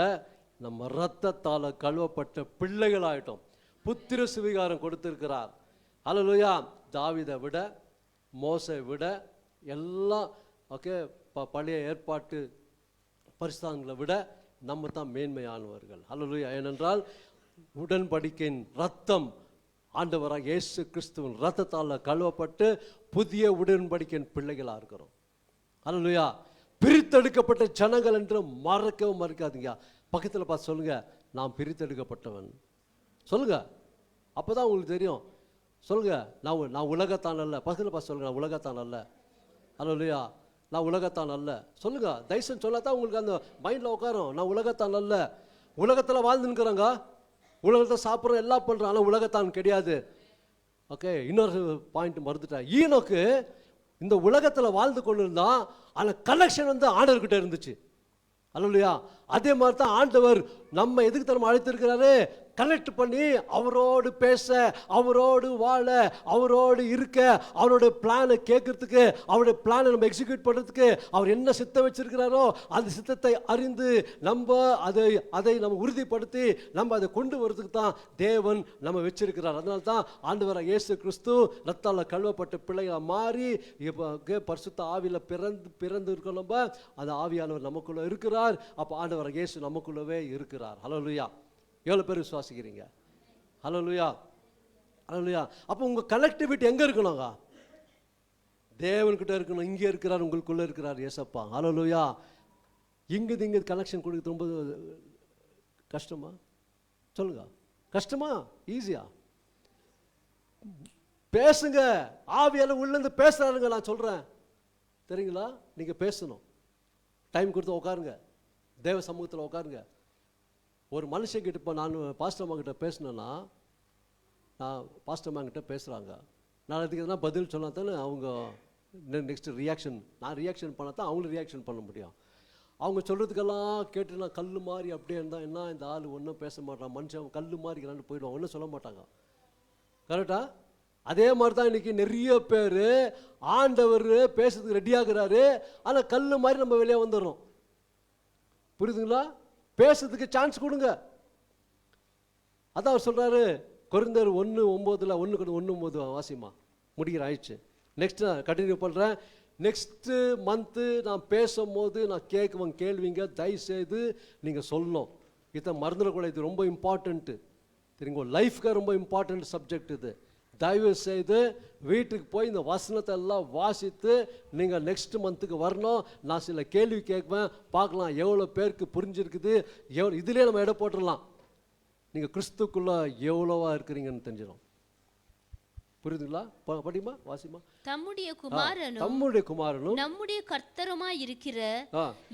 நம்ம ரத்தத்தால் கழுவப்பட்ட பிள்ளைகள் ஆகிட்டோம். புத்திர சுவிகாரம் கொடுத்திருக்கிறார். அல்லேலூயா. தாவீதை விட, மோசை விட எல்லாம் ஓகே பழைய ஏற்பாட்டு பரிசுத்தங்களை விட நம்ம தான் மேன்மையானவர்கள். அல்லேலூயா. ஏனென்றால் உடன்படிக்கையின் ரத்தம், ஆண்டவராக இயேசு கிறிஸ்துவின் ரத்தத்தால் கழுவப்பட்டு புதிய உடன்படிக்கையின் பிள்ளைகளாக இருக்கிறோம். அல்லேலூயா. பிரித்தெடுக்கப்பட்ட ஜனங்கள் என்று மறக்கவும் மறக்காதீங்க. பக்கத்தில் பார்த்து சொல்லுங்க, நான் பிரித்தெடுக்கப்பட்டவன். சொல்லுங்க, அப்போ தான் உங்களுக்கு தெரியும். சொல்லுங்க, நான் உலகத்தான் அல்ல. பக்கத்தில் பார்த்து சொல்லுங்க, நான் உலகத்தான் அல்ல. அல்லேலூயா. நான் உலகத்தான் அல்ல. சொல்லுங்க, தயவுசெய்து சொல்லாதான் உங்களுக்கு அந்த மைண்டில் உட்காரும். நான் உலகத்தான் அல்ல. உலகத்தில் வாழ்ந்துன்னுக்குறாங்க, உலகத்தை சாப்பிட்றோம், எல்லாம் பண்ணுறோம், ஆனால் உலகத்தான் கிடையாது. ஓகே, இன்னொரு பாயிண்ட் மறந்துட்டேன். ஈனோக்கு இந்த உலகத்தில் வாழ்ந்து கொண்டு இருந்தான், ஆனால் கனெக்ஷன் வந்து ஆண்டவர்கிட்ட இருந்துச்சு. அல்லேலூயா. அதே மாதிரி தான் ஆண்டவர் நம்ம எதுக்கு தரம் அழைத்திருக்கிறாரு? கனெக்ட் பண்ணி அவரோடு பேச, அவரோடு வாழ, அவரோடு இருக்க, அவருடைய பிளானை கேட்கறதுக்கு, அவருடைய பிளானை நம்ம எக்ஸிக்யூட் பண்ணுறதுக்கு அவர் என்ன சித்தம் வச்சிருக்கிறாரோ அந்த சித்தத்தை அறிந்து நம்ம அதை நம்ம உறுதிப்படுத்தி நம்ம அதை கொண்டு வரதுக்கு தான் தேவன் நம்ம வச்சிருக்கிறார். அதனால தான் ஆண்டவராகிய இயேசு கிறிஸ்து ரத்தால் கழுவப்பட்ட பிள்ளைகளை மாறி பரிசுத்த ஆவியில் பிறந்து இருக்கோம். நம்ம அந்த ஆவியானவர் நமக்குள்ள இருக்கிறார். அப்போ ஆண்டவராகிய இயேசு நமக்குள்ளவே இருக்கிறார். ஹல்லேலூயா. எவ்வளோ பேர் விசுவாசிக்கிறீங்க? ஹல்லேலூயா. ஹல்லேலூயா. அப்போ உங்கள் கனெக்டிவிட்டி எங்கே இருக்கணுங்க? தேவன்கிட்ட இருக்கணும். இங்கே இருக்கிறார், உங்களுக்குள்ளே இருக்கிறார் ஏசப்பா. ஹல்லேலூயா. இங்கே கனெக்ஷன் கொடுக்க ரொம்ப கஷ்டமா? சொல்லுங்க, கஷ்டமா ஈஸியா? பேசுங்க. ஆவியால உள்ளேருந்து பேசுறாருங்க. நான் சொல்கிறேன் தெரியுங்களா? நீங்கள் பேசணும். டைம் கொடுத்து உட்காருங்க, தேவ சமூகத்தில் உட்காருங்க. ஒரு மனுஷங்கிட்ட இப்போ நான் பாஸ்டர் அம்மா கிட்ட பேசினேன்னா, நான் பாஸ்டர் அம்மா கிட்ட பேசுகிறாங்க, நான் அதுக்கு எதனா பதில் சொன்னா தானே அவங்க நெக்ஸ்ட் ரியாக்ஷன், நான் ரியாக்ஷன் பண்ணால் தான் அவங்களும் ரியாக்ஷன் பண்ண முடியும். அவங்க சொல்கிறதுக்கெல்லாம் கேட்டு நான் கல் மாதிரி அப்படியே இருந்தால் என்ன, இந்த ஆள் ஒன்றும் பேச மாட்டான், மனுஷன் கல் மாதிரி இருக்கிறான்னு போயிடுவாங்க, ஒன்றும் சொல்ல மாட்டாங்க. கரெக்டா? அதே மாதிரி தான் இன்னைக்கு நிறைய பேர் ஆண்டவர் பேசுறதுக்கு ரெடியாகிறாரு, ஆனால் கல் மாதிரி நம்ம வெளியே வந்துடுறோம். புரியுதுங்களா? பேசுறதுக்கு சான்ஸ் கொடுங்க. அதான் அவர் சொல்றாரு கொரிந்தியர் 1:9 1:9 வாசிமா முடிக்கிற ஆயிடுச்சு. நெக்ஸ்ட் நான் கண்டினியூ பண்ணுறேன். நெக்ஸ்ட்டு மந்த்து நான் பேசும்போது நான் கேட்குவேன் கேள்விங்க, தயவுசெய்து நீங்கள் சொல்லணும். இதை மறந்துடக்கூடாது, இது ரொம்ப இம்பார்ட்டண்ட்டு. சரிங்க, லைஃப்க்கு ரொம்ப இம்பார்ட்டண்ட் சப்ஜெக்ட் இது. தயவு செய்து வீட்டுக்கு போய் இந்த வசனத்தை எல்லாம் வாசித்து நீங்கள் நெக்ஸ்ட் மந்த்துக்கு வரணும். நான் சில கேள்வி கேட்குவேன், பார்க்கலாம் எவ்வளோ பேருக்கு புரிஞ்சிருக்குது. இதுலேயே நம்ம இடம் போட்டுடலாம். நீங்கள் கிறிஸ்துக்குள்ள எவ்வளோவா இருக்கிறீங்கன்னு தெரிஞ்சிடும். புரியுதுங்களா? படிமா வாசிமா. தம்முடைய குமாரனும் நம்முடைய கர்த்தருமாய் இருக்கிற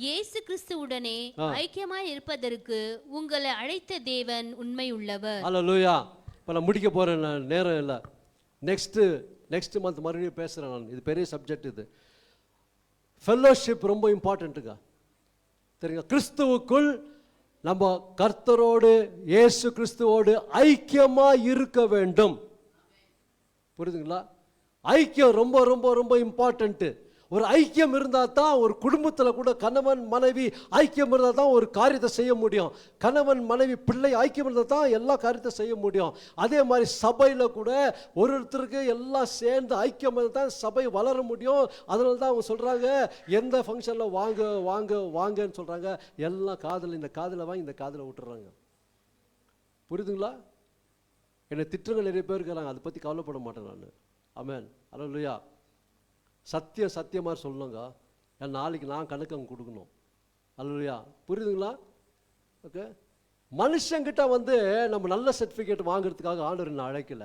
இயேசு கிறிஸ்துவுடனே ஐக்கியமாய் இருப்பதற்கு உங்களை அழைத்த தேவன் உண்மை உள்ளவர். அல்லேலூயா. இப்போ நான் முடிக்க போறேன், நேரம் இல்லை. நெக்ஸ்ட் மந்த் மறுபடியும் பேசுகிறேன் நான். இது பெரிய சப்ஜெக்ட். இது ஃபெல்லோஷிப் ரொம்ப இம்பார்ட்டண்ட்டுங்க. சரிங்க, கிறிஸ்துவுக்குள் நம்ம கர்த்தரோடு இயேசு கிறிஸ்துவோடு ஐக்கியமாக இருக்க வேண்டும். புரியுதுங்களா? ஐக்கியம் ரொம்ப ரொம்ப ரொம்ப இம்பார்ட்டண்ட்டு. ஒரு ஐக்கியம் இருந்தால் தான் ஒரு குடும்பத்தில் கூட கணவன் மனைவி ஐக்கியம் இருந்தால் தான் ஒரு காரியத்தை செய்ய முடியும். கணவன் மனைவி பிள்ளை ஐக்கியம் இருந்தால் தான் எல்லா காரியத்தை செய்ய முடியும். அதே மாதிரி சபையில் கூட ஒருத்தருக்கு எல்லாம் சேர்ந்து ஐக்கியம் இருந்தால் தான் சபை வளர முடியும். அதனால தான் அவங்க சொல்கிறாங்க, எந்த ஃபங்க்ஷனில் வாங்க வாங்க வாங்கன்னு சொல்கிறாங்க, எல்லாம் காதில் இந்த காதில் வாங்கி இந்த காதில் விட்டுறாங்க. புரியுதுங்களா? என்னை திட்டங்கள் நிறைய பேர் இருக்கிறாங்க, அதை பற்றி கவலைப்பட மாட்டேன் நான். ஆமென். அல்லேலூயா. சத்தியமாக சொல்லணுங்க. நாளைக்கு நான் கணக்கு அங்கே கொடுக்கணும். அல்லேலூயா. புரியுதுங்களா? ஓகே. மனுஷங்கிட்ட நம்ம நல்ல சர்டிஃபிகேட் வாங்குறதுக்காக ஆண்டவர் என்ன அழைக்கல.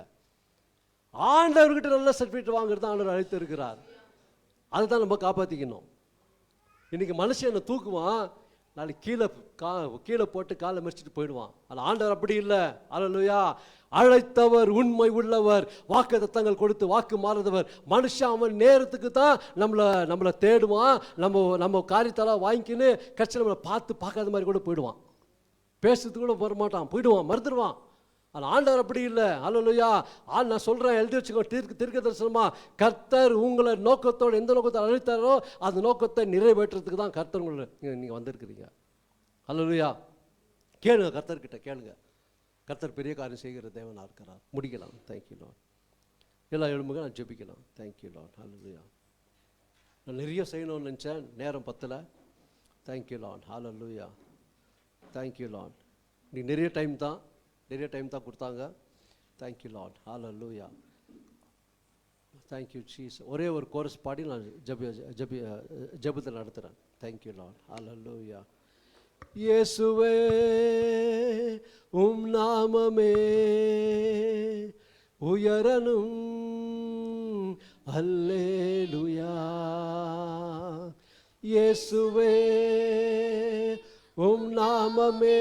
ஆண்டவர்கிட்ட நல்ல சர்டிஃபிகேட் வாங்குறது ஆண்டவர் அழைத்து இருக்கிறார். அதுதான் நம்ம காப்பாற்றிக்கணும். இன்னைக்கு மனுஷன் என்ன தூக்குவான், நாளைக்கு கீழே போட்டு காலை மறிச்சிட்டு போயிடுவான். ஆனால் ஆண்டவர் அப்படி இல்லை. அல்லேலூயா. அழைத்தவர் உண்மை உள்ளவர், வாக்கு தத்தங்கள் கொடுத்து வாக்கு மாறுதவர். மனுஷன் அவன் நேரத்துக்கு தான் நம்மளை தேடுவான். நம்ம காரியத்தெல்லாம் வாங்கிக்கின்னு கட்சி நம்மளை பார்க்காத மாதிரி கூட போயிடுவான். பேசுறதுக்கு கூட வரமாட்டான், போயிடுவான், மறுத்துடுவான். ஆனால் ஆண்டவர் அப்படி இல்லை. அல்லேலூயா. நான் சொல்கிறேன், எழுதி வச்சுக்கோ, தீர்க்க தரிசனமா, கர்த்தர் உங்களை நோக்கத்தோடு எந்த நோக்கத்தை அழைத்தாரோ அந்த நோக்கத்தை நிறைவேற்றுறதுக்கு தான் கர்த்தர் உங்களை நீங்கள் வந்திருக்கிறீங்க. அல்லேலூயா. கேளுங்க, கர்த்தர்கிட்ட கேளுங்க. கர்த்தர் பெரிய காரியம் செய்கிற தேவனாக இருக்கிறார். முடிக்கலாம். Thank you lord. எல்லா எழும்புங்க, நான் ஜெபிக்கலாம். Thank you lord. அல்லேலூயா. நான் நிறைய செய்யணும்னு நினச்சேன், நேரம் பத்தலை. Thank you lord. அல்லேலூயா. Thank you lord. நீ நிறைய டைம் தான் கொடுத்தாங்க. Thank you lord. அல்லேலூயா. Thank you Jesus. ஒரே ஒரு கோரஸ் பாடி நான் ஜெபத்தை நடத்துகிறேன். Thank you lord. அல்லேலூயா. இயேசுவே உம் நாமமே உயரணும். அல்லேலூயா. இயேசுவே உம் நாமமே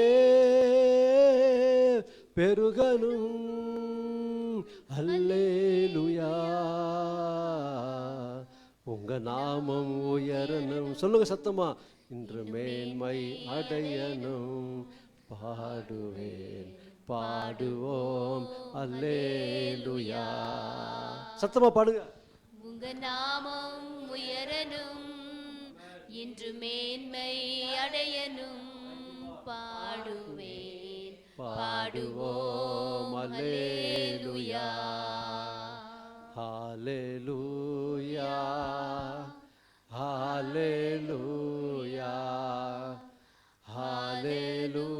பெருகணும். அல்லேலூயா. உங்க நாமம் உயரணும். சொல்லுங்க சத்தமா. இன்று மேன்மை அடையணும். பாடுவோம் அல்லேலூயா. சத்தமா பாடுங்க. உங்க நாமம் உயரணும், இன்று மேன்மை அடையணும். பாடுவோம் அல்லேலூயா. ஹல்லேலூயா. ஹல்லேலூயா. ஹல்லேலூயா.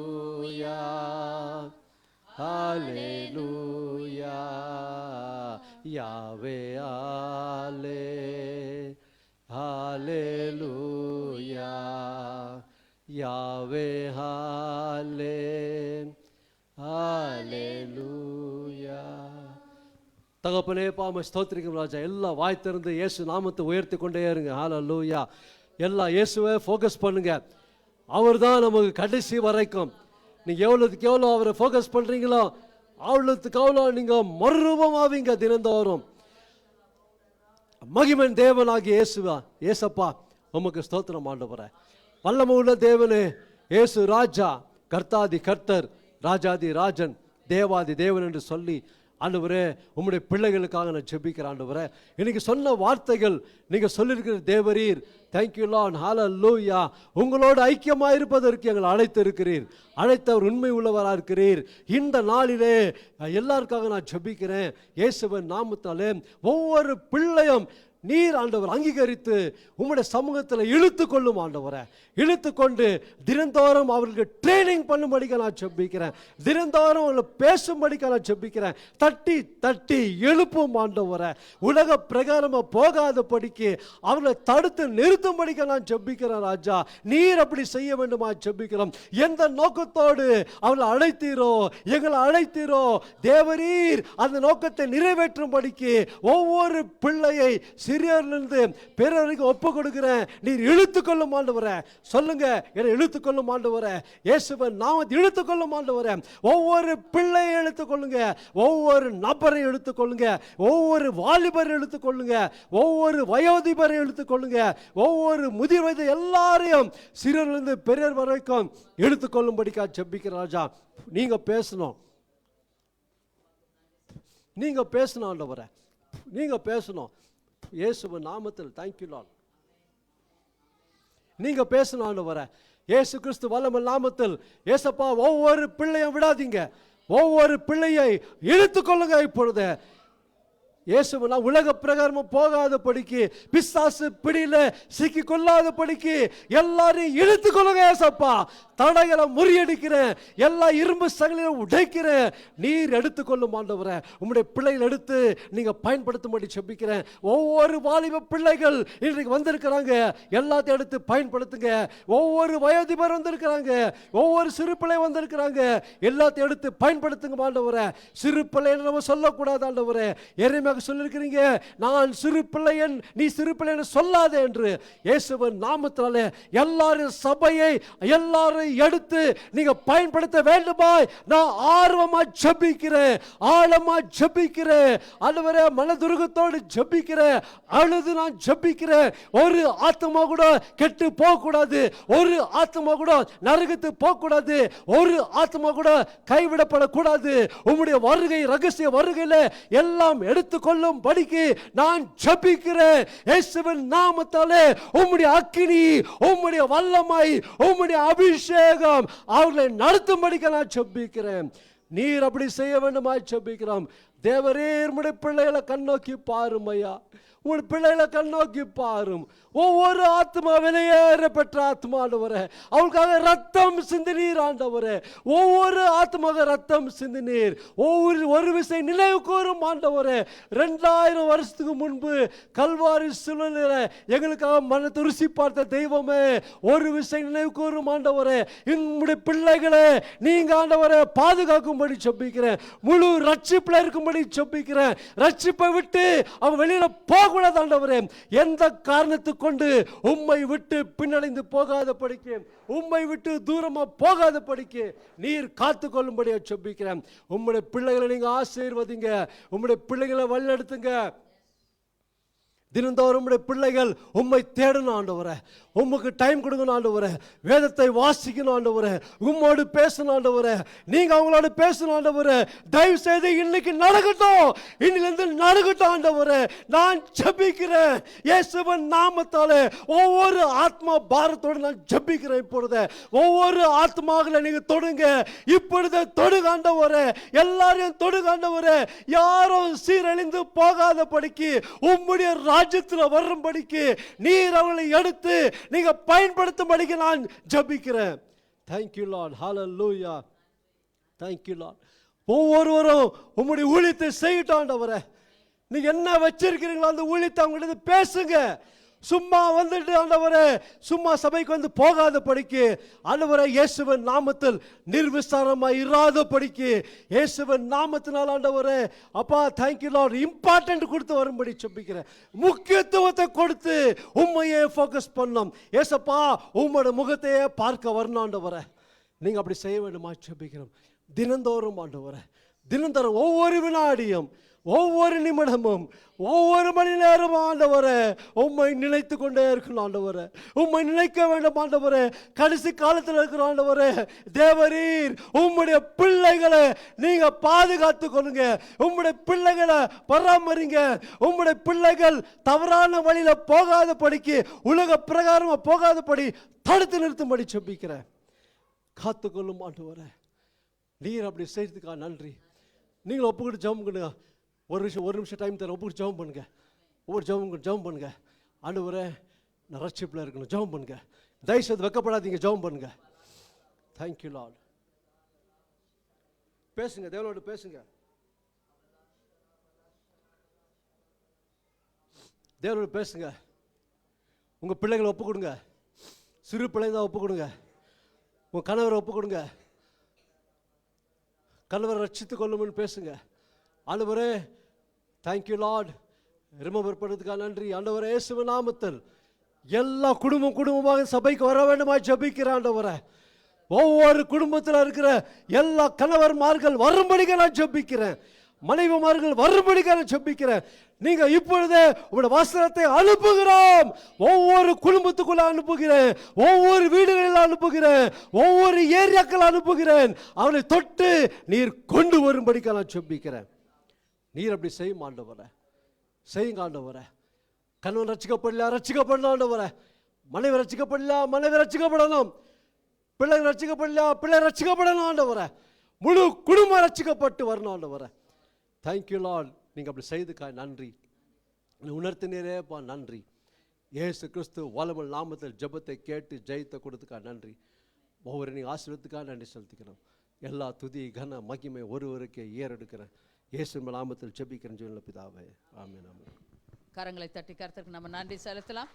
ஹல்லேலூயா. யாவே ஆலே. ஹல்லேலூயா. யாவே ஹல்லே. ஹல்லேலூயா. தகப்பனே பாம ஸ்தோத்திரிக்கும் ராஜா. எல்லா வாய் திறந்து இயேசு நாமத்தை உயர்த்தி கொண்டே இருங்க. ஹல்லேலூயா. எல்லாம் இயேசுவை ஃபோக்கஸ் பண்ணுங்க. அவர் தான் நமக்கு கடைசி வரைக்கும். நீங்கள் எவ்வளோத்துக்கு எவ்வளோ அவரை ஃபோக்கஸ் பண்ணுறீங்களோ அவ்வளோத்துக்கு அவ்வளோ நீங்கள் மறுரூபமாவீங்க தினந்தோறும். மகிமன் தேவனாகிய இயேசுவா, இயேசப்பா உமக்கு ஸ்தோத்திரம் ஆண்டவரே. வல்லமை உள்ள தேவனே, இயேசு ராஜா, கர்த்தாதி கர்த்தர், ராஜாதி ராஜன், தேவாதி தேவன் என்று சொல்லி ஆண்டவரே உம்முடைய பிள்ளைகளுக்காக நான் ஜெபிக்கிறேன் ஆண்டவரே. இன்னைக்கு சொன்ன வார்த்தைகள் நீங்கள் சொல்லியிருக்கிற தேவரீர், தேங்க்யூ லார்ட், ஹல்லேலூயா. உங்களோடு ஐக்கியமாக இருப்பதற்கு எங்களை அழைத்திருக்கிறீர், அழைத்தவர் உண்மை உள்ளவராக இருக்கிறீர். இந்த நாளிலே எல்லாருக்காக நான் ஜெபிக்கிறேன் இயேசுவின் நாமத்தாலே. ஒவ்வொரு பிள்ளையும் நீர் ஆண்டவர் அங்கீகரித்து உம்முடைய சமூகத்தில் இழுத்து கொள்ளும் ஆண்டவரை, இழுத்து கொண்டு தினந்தோறும் அவர்களுக்கு ட்ரைனிங் பண்ணும்படிக்க நான் ஜெபிக்கிறேன். தினந்தோறும் அவர்களை பேசும்படிக்க நான் ஜெபிக்கிறேன். தட்டி தட்டி எழுப்பும் ஆண்டவரை. உலக பிரகாரமாக போகாதபடிக்கு அவர்களை தடுத்து நிறுத்தும்படிக்க நான் ஜெபிக்கிறேன் ராஜா. நீர் அப்படி செய்ய வேண்டுமா ஜெபிக்கிறோம். எந்த நோக்கத்தோடு அவர்களை அழைத்தீரோ, எங்களை அழைத்தீரோ தேவரீர், அந்த நோக்கத்தை நிறைவேற்றும்படிக்கு ஒவ்வொரு பிள்ளையை சிறியரிலிருந்து பெரியவருக்கு ஒப்பு கொடுக்கிறேன். நீர் இழுத்துக்கொள்ளும் ஆண்டவரே. சொல்லுங்க, என்னை இழுத்துக்கொள்ளும் ஆண்டவரே. இயேசுவின் நாமத்தை இழுத்துக்கொள்ளும் ஆண்டவரே. ஒவ்வொரு பிள்ளையை இழுத்துக்கொள்ளுங்க, ஒவ்வொரு நபரை இழுத்துக்கொள்ளுங்க, ஒவ்வொரு வாலிபரை இழுத்துக்கொள்ளுங்க, ஒவ்வொரு வயோதிபரை இழுத்துக்கொள்ளுங்க, ஒவ்வொரு முதிர் வயது எல்லாரையும் சிறியரிலிருந்து பெரியவர் வரைக்கும் இழுத்துக்கொள்ளும்படிக்கா ஜெபிக்கிற ராஜா. நீங்க பேசணும், நீங்க பேசணும் ஆண்டவரே, நீங்க பேசணும் இயேசுவின் நாமத்தில். Thank you Lord. நீங்க பேசணும் ஆண்டவரே. இயேசு கிறிஸ்து வல்லமை நாமத்தில் இயேசப்பா, ஒவ்வொரு பிள்ளையும் விடாதீங்க, ஒவ்வொரு பிள்ளையை இழுத்துக்கொள்ளுங்க. இப்பொழுது இயேசுவின் உலக பிரகாரமும் போகாத படிக்கு, பிசாசு பிடியில சிக்கி கொள்ளாத படிக்கு எல்லாரையும் இழுத்துக்கொள்ளுங்க ஏசப்பா. தடைகளை முறியடிக்கிறேன், எல்லா இரும்பு சங்கிலியும் உடைக்கிறேன். நீர் எடுத்துக்கொள்ளும் ஆண்டவரே. உம்முடைய பிள்ளைகள் எடுத்து நீங்க பயன்படுத்தும்படி ஜெபிக்கிறேன். ஒவ்வொரு வாலிப பிள்ளைகள் இன்றைக்கு வந்திருக்கிறாங்க, எல்லாத்தையும் எடுத்து பயன்படுத்துங்க. ஒவ்வொரு வயோதிபர் வந்திருக்கிறாங்க, ஒவ்வொரு சிறு பிள்ளை வந்திருக்கிறாங்க, எல்லாத்தையும் எடுத்து பயன்படுத்துங்க ஆண்டவரே. சிறு பிள்ளை நம்ம சொல்லக்கூடாது ஆண்டவரே. எரேமியா சொல்லிருக்கிறீங்க, நான் சிறு பிள்ளையன், நீ சிறு பிள்ளைன்னு சொல்லாதே என்று. இயேசுவின் நாமத்தினாலே எல்லாரும் சபையை எல்லாரும் எடுத்து நீங்க பயன்படுத்த வேண்டுமாய் நான் ஆர்வமா ஜெபிக்கிறேன், ஆழமா ஜெபிக்கிறேன் ஆண்டவரே. மனதுருகத்தோடு ஜெபிக்கிறேன், அழுது நான் ஜெபிக்கிறேன். ஒரு ஆத்மா கூட கெட்டு போக கூடாது, ஒரு ஆத்மா கூட நரகத்து போக கூடாது, ஒரு ஆத்மா கூட கைவிடப்படக்கூடாது. உம்முடைய வருகை, ரகசிய வருகையில எல்லாம் எடுத்துக்கொள்ளும் படிக்கு நான் ஜெபிக்கிறேன் இயேசுவின் நாமத்தாலே. உம்முடைய அக்கினி, உம்முடைய வல்லமை, உம்முடைய அபிஷேகம் அவர்களை நடத்தும்படிக்கு நான் ஜெபிக்கிறேன். நீர் அப்படி செய்ய வேண்டுமா ஜெபிக்கிறோம். தேவரீர் உம்முடைய பிள்ளைகளை கண்ணோக்கி பாரும் ஐயா, உன் பிள்ளைகளை கண்ணோக்கி பாரும். ஒவ்வொரு ஆத்மா வெளியேற பெற்ற ஆத்மா ஆண்டவரே, அவளுக்காக ரத்தம் சிந்தினீர் ஆண்டவரே. ஒவ்வொரு ஆத்மாக ரத்தம் சிந்தினீர். ஒரு விசை நினைவு கூறும் ஆண்டவரே. 2000 வருஷத்துக்கு முன்பு கல்வாரி சிலுவையில எங்களுக்காக மனத்தை ருசி பார்த்த தெய்வமே, ஒரு விசை நினைவு கூறும் ஆண்டவரே. என்னுடைய பிள்ளைகளை நீங்க ஆண்டவரை பாதுகாக்கும்படி ஜெபிக்கிறேன். முழு ரட்சிப்புல இருக்கும்படி ஜெபிக்கிறேன். ரட்சிப்பை விட்டு அவன் வெளியில போகக்கூடாது ஆண்டவரே. எந்த காரணத்துக்கு கொண்டு உம்மை விட்டு பின்னடைந்து போகாத படிக்கு, உம்மை விட்டு தூரமா போகாத படிக்கு நீர் காத்து கொள்ளும்படியா ஜெபிக்கிறேன். உம்முடைய பிள்ளைகளை நீங்க ஆசீர்வதிங்க, உம்முடைய பிள்ளைகளை வழிநடத்துங்க. தினந்தோறும் உம்முடைய பிள்ளைகள் உம்மை தேடணும் ஆண்டவரே. உமக்கு டைம் கொடுக்கணும் ஆண்டவரே. வேதத்தை வாசிக்கணும் ஆண்டவரே. உம்மோடு பேசணும் ஆண்டவரே. நீங்க அவங்களோட பேசணும் ஆண்டவரே. தயவு செய்து இன்னைக்கு நடக்கட்டும், இன்னிலிருந்து நடக்கட்டும் ஆண்டவரே. நான் ஜெபிக்கிறேன் இயேசுவின் நாமத்தாலே. ஒவ்வொரு ஆத்மா பாரத்தோடு நான் ஜெபிக்கிறேன். இப்பொழுது ஒவ்வொரு ஆத்மாக்களை நீங்க தொடுங்க, இப்பொழுது தொடுங்க ஆண்டவரே. எல்லாரையும் தொடுங்க ஆண்டவரே. யாரும் சீரழிந்து போகாத படிக்கு, உம்முடைய ராஜ்யத்தில் வரும்படிக்கு நீர் அவளை எடுத்து நீங்க பயன்படுத்தும்படிக்கு நான் ஜெபிக்கிறேன். Thank you Lord. Hallelujah. Thank you Lord. ஒவ்வொருவரும் உம்முடைய ஊழியத்தை செய்யட்டும் ஆண்டவரே. நீங்க என்ன வச்சிருக்கிறீங்களோ அந்த ஊழியத்தை அவங்கள்ட்ட பேசுங்க. சும்மா வந்துட்டு ஆண்டவரே, சும்மா சபைக்கு வந்து போகாத படிக்கு ஆண்டவரே, இயேசுவின் நாமத்தில் நிர்விசாரமா இராத படிக்கு இயேசுவின் நாமத்தினால் ஆண்டவரே. அப்பா தேங்க்யூ லார்ட். இம்பார்ட்டன்ட் கொடுத்து வரும்படி ஜெபிக்கிறேன். முக்கியத்துவத்தை கொடுத்து உண்மையே ஃபோக்கஸ் பண்ணோம் ஏசப்பா. உம்மோட முகத்தையே பார்க்க வரணும் ஆண்டவரே. நீங்க அப்படி செய்ய வேண்டுமா ஜெபிக்கிறோம். தினந்தோறும் ஆண்டவரே, தினந்தோறும் ஒவ்வொரு வினாடியும் ஒவ்வொரு நிமிடமும் ஒவ்வொரு மணி நேரம் ஆண்டவரே உம்மை நினைத்து கொண்டே இருக்கணும் ஆண்டவரே, உம்மை நினைக்க வேண்டும் ஆண்டவரே. கடைசி காலத்தில் இருக்கிற ஆண்டவரே, தேவரீர் உம்முடைய பிள்ளைகளை நீங்க பாதுகாத்து கொள்ளுங்க, உம்முடைய பிள்ளைகளை பராமரிங்க, உம்முடைய பிள்ளைகள் தவறான வழியில போகாத படிக்கு, உலக பிரகாரமா போகாதபடி தடுத்து நிறுத்தும்படி செபிக்கிறேன். காத்துக்கொள்ளும் ஆண்டவரே, நீர் அப்படி செய்யறதுக்காக நன்றி. நீங்களும் ஒப்புக்கிட்டு ஜெபம் பண்ணுங்க. ஒரு நிமிஷம் டைம் தர, ஒப்புக்கிட்டு ஜெபம் பண்ணுங்க. ஒவ்வொரு ஜெபம் பண்ணுங்க. ஆண்டவரே நான் ரட்சிப்பில் இருக்கணும், ஜெபம் பண்ணுங்க. தயவுசெய்து வெக்கப்படாதீங்க, ஜெபம் பண்ணுங்க. Thank you Lord. பேசுங்க, தேவனோடு பேசுங்க, தேவனோடு பேசுங்க. உங்க பிள்ளைகளை ஒப்பு கொடுங்க. சிறு பிள்ளை தான் ஒப்பு கொடுங்க. உங்க கணவரை ஒப்பு கொடுங்க. கணவரை ரட்சித்துக் கொள்ளும்னு பேசுங்க. ஆண்டவரே தேங்க்யூ லார்ட், ரிமெம்பர் பண்ணதுக்காக நன்றி. ஆண்டவரே இயேசுவின் நாமத்தில் எல்லா குடும்பமாக சபைக்கு வர வேண்டுமா ஜெபிக்கிறேன் ஆண்டவரே. ஒவ்வொரு குடும்பத்தில் இருக்கிற எல்லா கணவர்மார்கள் வரும்படிக்க நான் ஜெபிக்கிறேன், மனைவிமார்கள் வரும்படிக்க நான் ஜெபிக்கிறேன். நீங்க இப்பொழுதே உங்களுடைய வசனத்தை அனுப்புகிறோம், ஒவ்வொரு குடும்பத்துக்குள்ள அனுப்புகிறேன், ஒவ்வொரு வீடுகளில் அனுப்புகிறேன், ஒவ்வொரு ஏரியாக்கள் அனுப்புகிறேன். அவனை தொட்டு நீர் கொண்டு வரும்படிக்க நான் ஜெபிக்கிறேன். நீர் அப்படி செய்யும் ஆண்டவரே, செய்யுங்க ஆண்டவரே. கணவன் ரட்சிக்கப்படலாம் ஆண்டவரே, மனைவி ரட்சிக்கப்படலாம், பிள்ளை ரட்சிக்கப்படலாம் ஆண்டவரே, முழு குடும்பம் ரட்சிக்கப்பட்டு வரணும் ஆண்டவரே. தேங்க்யூ லார்ட், நீங்க அப்படி செய்துக்காய் நன்றி. உணர்த்தினரேப்பா நன்றி. இயேசு கிறிஸ்து வல்லமையுள்ள நாமத்தில் ஜெபத்தை கேட்டு ஜெயத்தை கொடுத்துக்கா நன்றி. ஒவ்வொரு நீங்க ஆசீர்வாதத்துக்காக நன்றி செலுத்திக்கிறோம். எல்லா துதி கன மகிமை ஒருவருக்கே ஏறெடுக்கிறேன். இயேசு நாமத்தில் ஜெபிக்கிறேன் ஜீவனுள்ள பிதாவே, ஆமென் ஆமென். கரங்களை தட்டி கர்த்தருக்கு நம்ம நன்றி செலுத்தலாம்.